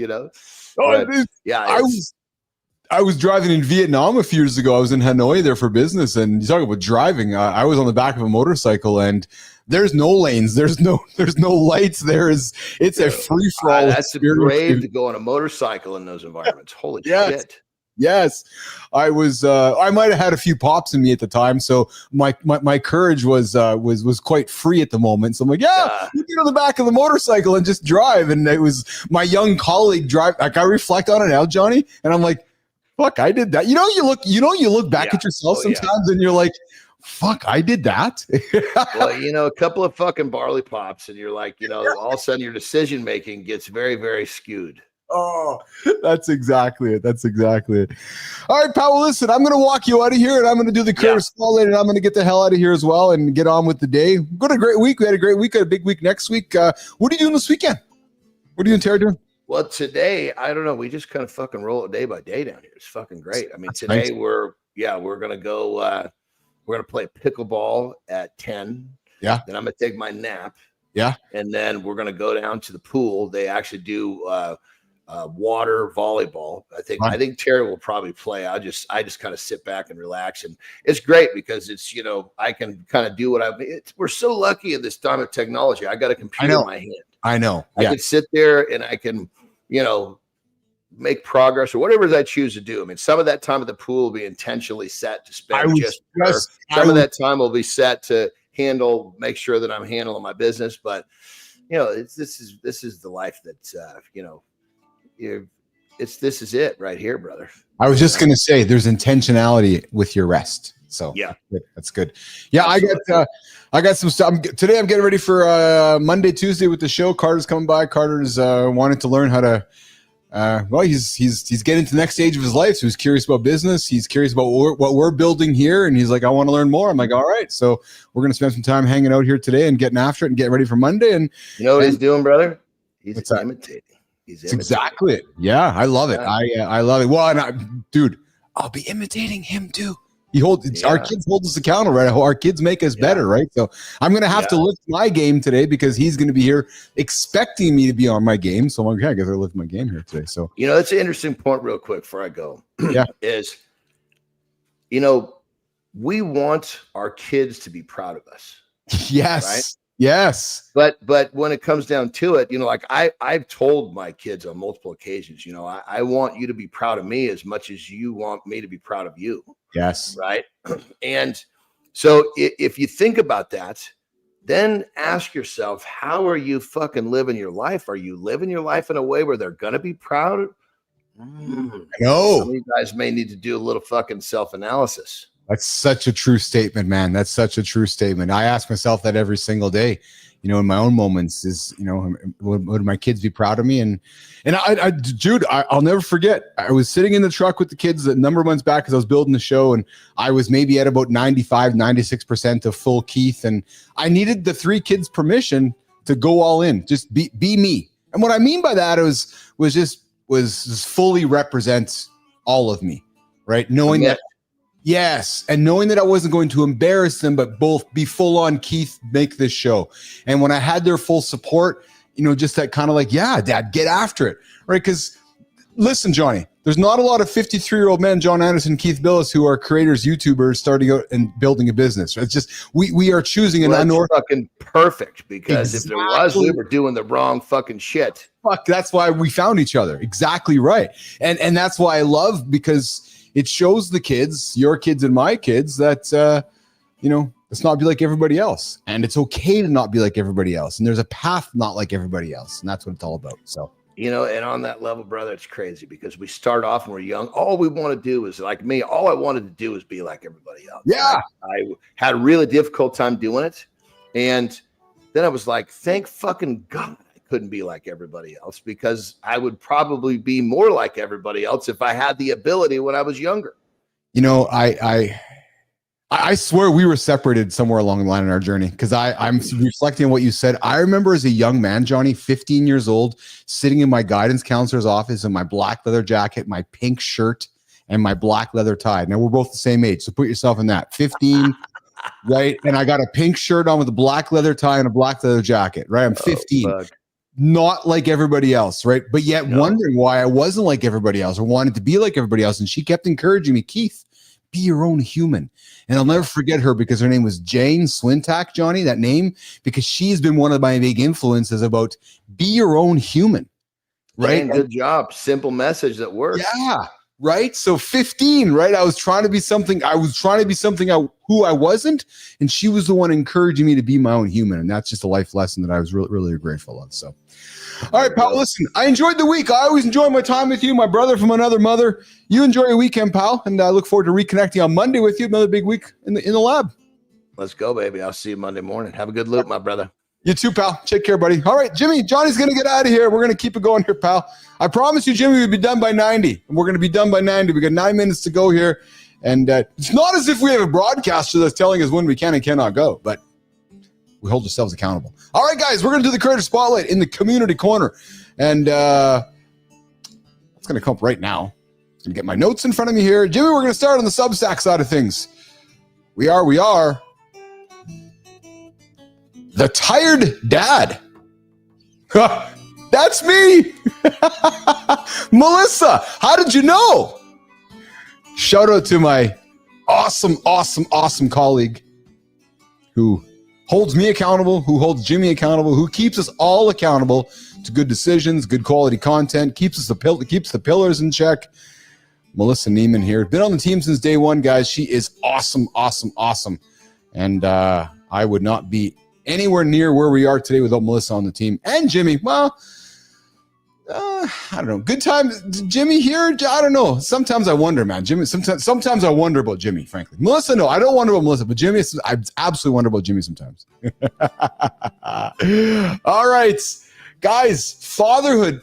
I was driving in Vietnam a few years ago. I was in Hanoi there for business, and you talk about driving. I was on the back of a motorcycle, and there's no lanes. There's no lights. It's a free for all.
That's brave to go on a motorcycle in those environments. Holy shit.
Yes, I was. I might have had a few pops in me at the time, so my courage was quite free at the moment. So I'm like, you get on the back of the motorcycle and just drive. And it was my young colleague drive. Like I reflect on it now, Johnny, and I'm like, fuck, I did that. You look back at yourself sometimes, and you're like, fuck, I did that.
Well, a couple of fucking barley pops, and you're like, all of a sudden your decision making gets very, very skewed.
Oh, that's exactly it. All right, pal. Well, listen, I'm going to walk you out of here, and I'm going to do the curse call in, and I'm going to get the hell out of here as well and get on with the day. We've got a great week. We had a great week. Got a big week next week. What are you doing this weekend? What are you and Tara doing?
Well, today, I don't know. We just kind of fucking roll it day by day down here. It's fucking great. I mean, today we're going to go, we're going to play pickleball at 10.
Yeah.
Then I'm going to take my nap.
Yeah.
And then we're going to go down to the pool. They actually do, water volleyball. I think Terry will probably play. I just kind of sit back and relax, and it's great because it's I can kind of do what we're so lucky in this time of technology. I got a computer in my hand.
I know.
I can sit there and I can make progress or whatever I choose to do. I mean, some of that time at the pool will be intentionally set to spend some of that time will be set to make sure that I'm handling my business. But this is the life that's this is it right here, brother.
I was just going to say there's intentionality with your rest. So that's good. Yeah. Absolutely. I got some stuff. Today I'm getting ready for Monday, Tuesday with the show. Carter's coming by. Carter's wanted to learn how to Well, he's getting to the next stage of his life. So he's curious about business. He's curious about what we're building here. And he's like, I want to learn more. I'm like, all right. So we're going to spend some time hanging out here today and getting after it and getting ready for Monday. And
you know what he's doing, brother? He's imitating. He's imitating.
Exactly it. Yeah, I love it. I love it. Well, dude, I'll be imitating him too. Our kids hold us accountable, right? Our kids make us better, right? So I'm going to have to lift my game today because he's going to be here expecting me to be on my game. So I'm like, I guess I'll lift my game here today. So,
that's an interesting point real quick before I go. Is, we want our kids to be proud of us.
Yes.
Right?
Yes.
But when it comes down to it, like I've told my kids on multiple occasions, I want you to be proud of me as much as you want me to be proud of you.
Yes.
Right. And so if you think about that, then ask yourself, how are you fucking living your life? Are you living your life in a way where they're going to be proud?
No.
Some of you guys may need to do a little fucking self-analysis.
That's such a true statement, man. That's such a true statement. I ask myself that every single day, in my own moments is, would my kids be proud of me? And Jude, I'll never forget. I was sitting in the truck with the kids a number of months back because I was building the show, and I was maybe at about 95, 96% of full Keith. And I needed the 3 kids' permission to go all in, just be me. And what I mean by that was just fully represent all of me, right? Knowing that. Yes. And knowing that I wasn't going to embarrass them, but both be full on Keith, make this show. And when I had their full support, just that kind of like, yeah, Dad, get after it. Right. Because listen, Johnny, there's not a lot of 53-year-old men, John Andersen, Keith Billis, who are creators, YouTubers, starting out and building a business. It's just, we are choosing an unorthodox.
Fucking perfect. Because if there was, we were doing the wrong fucking shit.
Fuck. That's why we found each other. Exactly right. And that's why I love, because it shows the kids, your kids and my kids, that, let's not be like everybody else. And it's okay to not be like everybody else. And there's a path not like everybody else. And that's what it's all about. So,
and on that level, brother, it's crazy because we start off when we're young. All we want to do is, like me, all I wanted to do is be like everybody else.
Yeah.
I had a really difficult time doing it. And then I was like, thank fucking God couldn't be like everybody else, because I would probably be more like everybody else if I had the ability when I was younger.
I swear we were separated somewhere along the line in our journey, because I'm reflecting on what you said. I remember as a young man, Johnny, 15 years old, sitting in my guidance counselor's office in my black leather jacket, my pink shirt, and my black leather tie. Now we're both the same age, so put yourself in that. 15, right? And I got a pink shirt on with a black leather tie and a black leather jacket, right? I'm 15. Not like everybody else, right? But yet wondering why I wasn't like everybody else or wanted to be like everybody else. And she kept encouraging me, Keith, be your own human. And I'll never forget her, because her name was Jane Swintack, Johnny, that name, because she's been one of my big influences about be your own human, right?
Jane, good job. Simple message that works.
Yeah. Right. So 15, right? I was trying to be something. Who I wasn't. And she was the one encouraging me to be my own human. And that's just a life lesson that I was really, really grateful of. So, all right, pal, listen, I enjoyed the week. I always enjoy my time with you, my brother from another mother. You enjoy your weekend, pal. And I look forward to reconnecting on Monday with you. Another big week in the lab.
Let's go, baby. I'll see you Monday morning. Have a good loop, my brother.
You too, pal. Take care, buddy. All right, Jimmy. Johnny's going to get out of here. We're going to keep it going here, pal. I promise you, Jimmy, we'll be done by 90. And we're going to be done by 90. We got 9 minutes to go here. And it's not as if we have a broadcaster that's telling us when we can and cannot go, but we hold ourselves accountable. All right, guys, we're going to do the Creator Spotlight in the community corner. And it's going to come up right now. I'm going to get my notes in front of me here. Jimmy, we're going to start on the Substack side of things. We are the Tired Dad. That's me. Melissa, how did you know? Shout out to my awesome colleague who holds me accountable, who holds Jimmy accountable, who keeps us all accountable to good decisions, good quality content, keeps the pillars in check. Melissa Neiman here. Been on the team since day one, guys. She is awesome. And I would not be anywhere near where we are today without Melissa on the team. And Jimmy, well, I don't know. Good time, Jimmy here. I don't know. Sometimes I wonder, man. Jimmy. Sometimes I wonder about Jimmy. Frankly, Melissa, no, I don't wonder about Melissa, but Jimmy, I absolutely wonder about Jimmy sometimes. All right, guys. Fatherhood.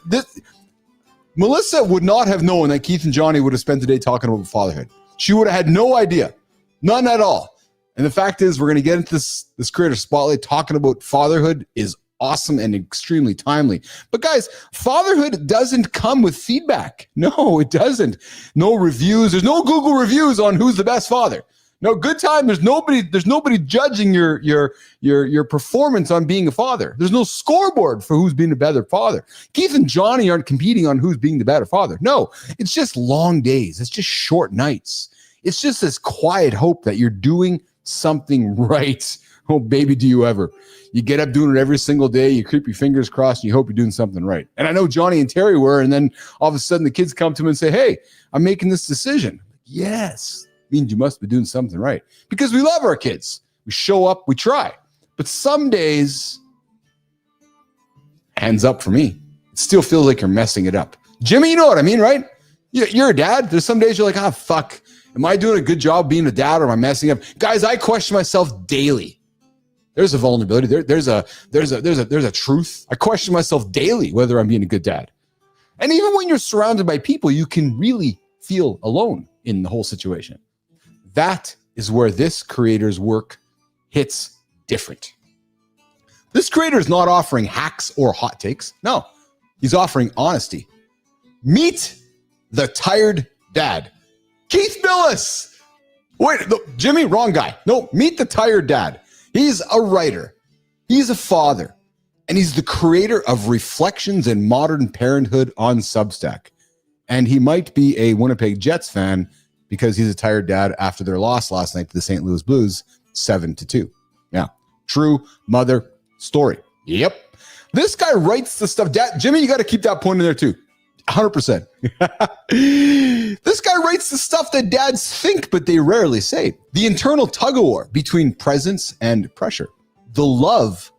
Melissa would not have known that Keith and Johnny would have spent the day talking about fatherhood. She would have had no idea. None at all. And the fact is, we're going to get into this creator spotlight. Talking about fatherhood is awesome and extremely timely. But guys, fatherhood doesn't come with feedback. No, it doesn't. No reviews. There's no Google reviews on who's the best father. No, good time. There's nobody judging your performance on being a father. There's no scoreboard for who's being a better father. Keith and Johnny aren't competing on who's being the better father. No, it's just long days. It's just short nights. It's just this quiet hope that you're doing something right. Oh, baby, do you ever. You get up doing it every single day. You keep your fingers crossed and you hope you're doing something right. And I know Johnny and Terry were, and then all of a sudden the kids come to him and say, hey, I'm making this decision. Yes. Means you must be doing something right. Because we love our kids. We show up, we try. But some days, hands up for me, it still feels like you're messing it up. Jimmy, you know what I mean, right? You're a dad. There's some days you're like, fuck. Am I doing a good job being a dad, or am I messing up? Guys, I question myself daily. There's a vulnerability. There's a truth. I question myself daily whether I'm being a good dad. And even when you're surrounded by people, you can really feel alone in the whole situation. That is where this creator's work hits different. This creator is not offering hacks or hot takes. No, he's offering honesty. Meet the tired dad. Keith Billis. Wait, no, Jimmy, wrong guy. No, meet the tired dad. He's a writer. He's a father. And he's the creator of Reflections in Modern Parenthood on Substack. And he might be a Winnipeg Jets fan because he's a tired dad after their loss last night to the St. Louis Blues, 7-2. Yeah, true mother story. Yep. This guy writes the stuff. Dad, Jimmy, you got to keep that point in there too. 100%. This guy writes the stuff that dads think, but they rarely say. The internal tug-of-war between presence and pressure. The love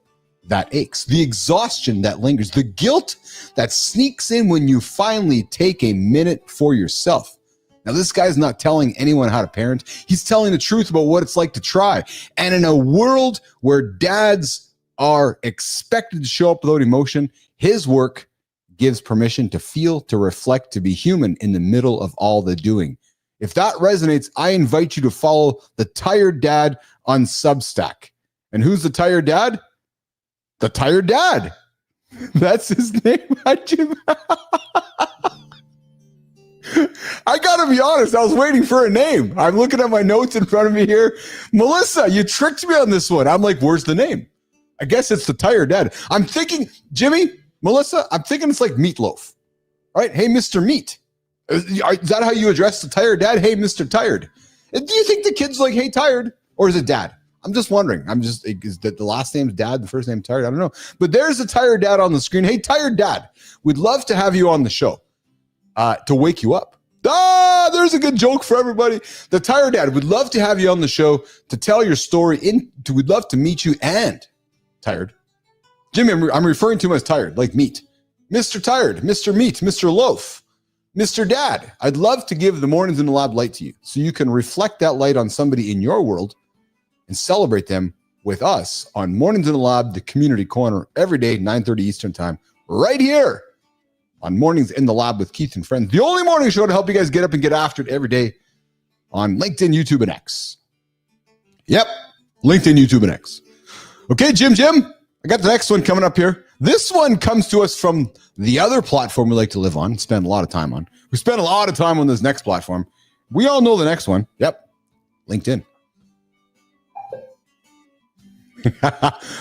that aches. The exhaustion that lingers. The guilt that sneaks in when you finally take a minute for yourself. Now, this guy's not telling anyone how to parent. He's telling the truth about what it's like to try. And in a world where dads are expected to show up without emotion, his work gives permission to feel, to reflect, to be human in the middle of all the doing. If that resonates, I invite you to follow the Tired Dad on Substack. And who's the Tired Dad? The Tired Dad. That's his name. I gotta be honest, I was waiting for a name. I'm looking at my notes in front of me here. Melissa, you tricked me on this one. I'm like, where's the name? I guess it's the Tired Dad. I'm thinking, Jimmy, Melissa, I'm thinking it's like Meatloaf. All right, hey, Mr. Meat. Is that how you address the Tired Dad? Hey, Mr. Tired. Do you think the kid's like, hey, Tired? Or is it Dad? I'm just wondering. Is that the last name's Dad, the first name Tired? I don't know. But there's the Tired Dad on the screen. Hey, Tired Dad, we'd love to have you on the show to wake you up. There's a good joke for everybody. The Tired Dad, would love to have you on the show to tell your story. We'd love to meet you and Tired. Jimmy, I'm referring to him as Tired, like meat. Mr. Tired, Mr. Meat, Mr. Loaf, Mr. Dad. I'd love to give the Mornings in the Lab light to you so you can reflect that light on somebody in your world and celebrate them with us on Mornings in the Lab, the community corner, every day, 9:30 Eastern time, right here on Mornings in the Lab with Keith and Friends. The only morning show to help you guys get up and get after it every day on LinkedIn, YouTube, and X. Yep, LinkedIn, YouTube, and X. Okay, Jim, I got the next one coming up here. This one comes to us from the other platform we like to live on, spend a lot of time on. We spend a lot of time on this next platform. We all know the next one. Yep, LinkedIn.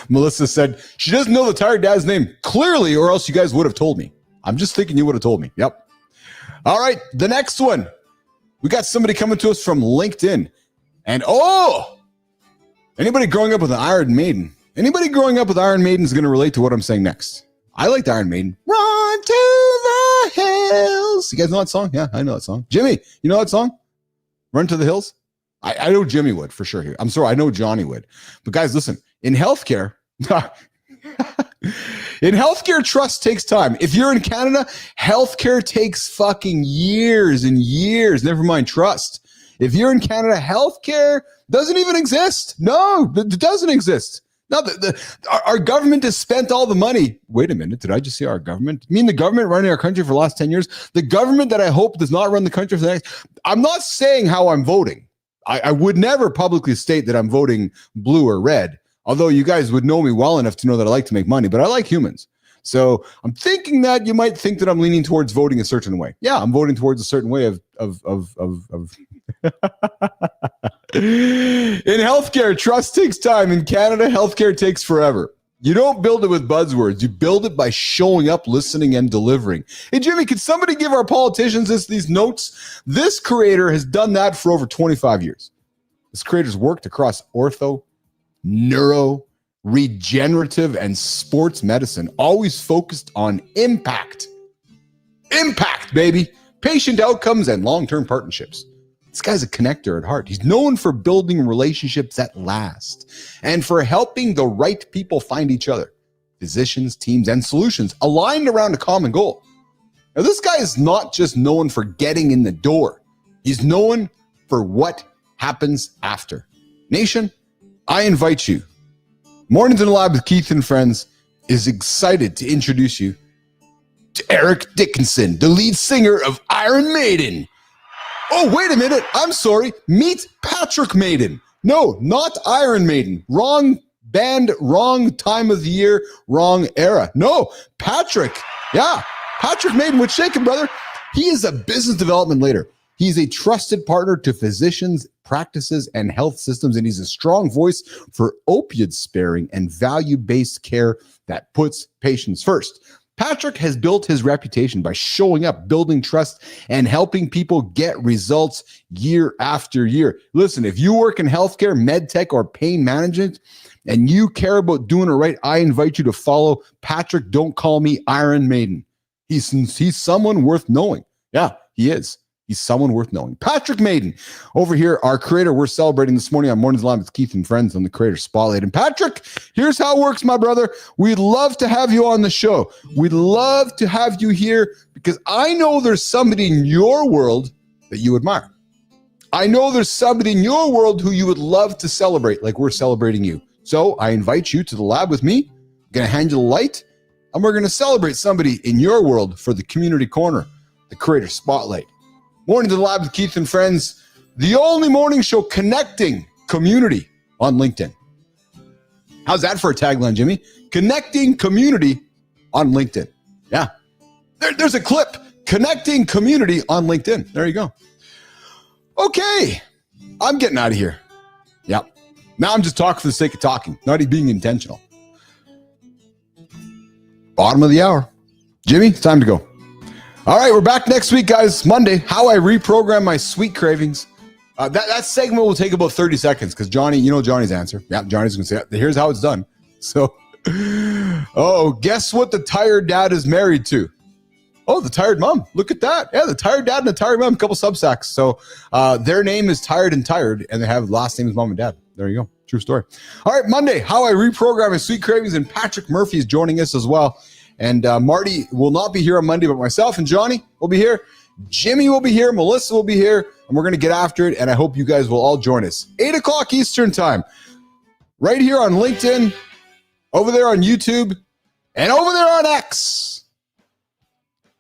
Melissa said she doesn't know the Tired Dad's name clearly, or else you guys would have told me. I'm just thinking you would have told me. Yep. All right, the next one. We got somebody coming to us from LinkedIn. And anybody growing up with an Iron Maiden? Anybody growing up with Iron Maiden is going to relate to what I'm saying next. I like the Iron Maiden. Run to the hills. You guys know that song? Yeah, I know that song. Jimmy, you know that song? Run to the hills? I know Jimmy would for sure here. I'm sorry, I know Johnny would. But guys, listen, in healthcare, trust takes time. If you're in Canada, healthcare takes fucking years and years, never mind trust. If you're in Canada, healthcare doesn't even exist. No, it doesn't exist. No, our government has spent all the money. Wait a minute. Did I just say our government? I mean the government running our country for the last 10 years? The government that I hope does not run the country for the next. I'm not saying how I'm voting. I would never publicly state that I'm voting blue or red, although you guys would know me well enough to know that I like to make money, but I like humans. So I'm thinking that you might think that I'm leaning towards voting a certain way. Yeah, I'm voting towards a certain way of In healthcare, trust takes time. In Canada, healthcare takes forever. You don't build it with buzzwords. You build it by showing up, listening, and delivering. Hey, Jimmy, could somebody give our politicians these notes? This creator has done that for over 25 years. This creator's worked across ortho, neuro, regenerative, and sports medicine, always focused on impact. Impact, baby. Patient outcomes and long-term partnerships. This guy's a connector at heart. He's known for building relationships that last and for helping the right people find each other. Physicians, teams, and solutions aligned around a common goal. Now, this guy is not just known for getting in the door. He's known for what happens after. Nation, I invite you. Mornings in the Lab with Keith and Friends is excited to introduce you to Eric Dickinson, the lead singer of Iron Maiden. Oh, wait a minute. I'm sorry. Meet Patrick Maiden. No, not Iron Maiden. Wrong band, wrong time of the year, wrong era. No, Patrick. Yeah, Patrick Maiden. What's shaking, brother? He is a business development leader. He's a trusted partner to physicians, practices, and health systems, and he's a strong voice for opioid sparing and value-based care that puts patients first. Patrick has built his reputation by showing up, building trust, and helping people get results year after year. Listen, if you work in healthcare, med tech, or pain management, and you care about doing it right, I invite you to follow Patrick. Don't call me Iron Maiden. He's someone worth knowing. Yeah, he is. He's someone worth knowing. Patrick Maiden, over here, our creator, we're celebrating this morning on Mornings Live with Keith and Friends on the Creator Spotlight. And Patrick, here's how it works, my brother. We'd love to have you on the show. We'd love to have you here because I know there's somebody in your world that you admire. I know there's somebody in your world who you would love to celebrate like we're celebrating you. So I invite you to the lab with me. I'm going to hand you the light, and we're going to celebrate somebody in your world for the Community Corner, the Creator Spotlight. Morning to the Lab with Keith and Friends, the only morning show connecting community on LinkedIn. How's that for a tagline, Jimmy? Connecting community on LinkedIn. Yeah. There's a clip. Connecting community on LinkedIn. There you go. Okay. I'm getting out of here. Yeah. Now I'm just talking for the sake of talking, not even being intentional. Bottom of the hour. Jimmy, it's time to go. All right, we're back next week, guys. Monday, how I reprogram my sweet cravings. That segment will take about 30 seconds because Johnny, you know Johnny's answer. Yeah, Johnny's going to say, here's how it's done. So, guess what the tired dad is married to? Oh, the tired mom. Look at that. Yeah, the tired dad and the tired mom, a couple subsacks. So their name is Tired and Tired, and they have last name is mom and dad. There you go. True story. All right, Monday, how I reprogram my sweet cravings, and Patrick Murphy is joining us as well. And Marty will not be here on Monday, but myself and Johnny will be here. Jimmy will be here. Melissa will be here. And we're going to get after it. And I hope you guys will all join us. 8 o'clock Eastern time. Right here on LinkedIn. Over there on YouTube. And over there on X.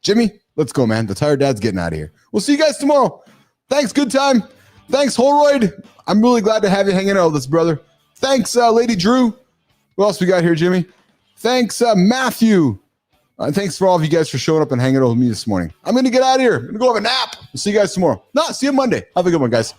Jimmy, let's go, man. The tired dad's getting out of here. We'll see you guys tomorrow. Thanks. Good time. Thanks, Holroyd. I'm really glad to have you hanging out with us, brother. Thanks, Lady Drew. Who else we got here, Jimmy? Thanks, Matthew. Thanks for all of you guys for showing up and hanging out with me this morning. I'm going to get out of here. I'm going to go have a nap. We'll see you guys tomorrow. No, see you Monday. Have a good one, guys.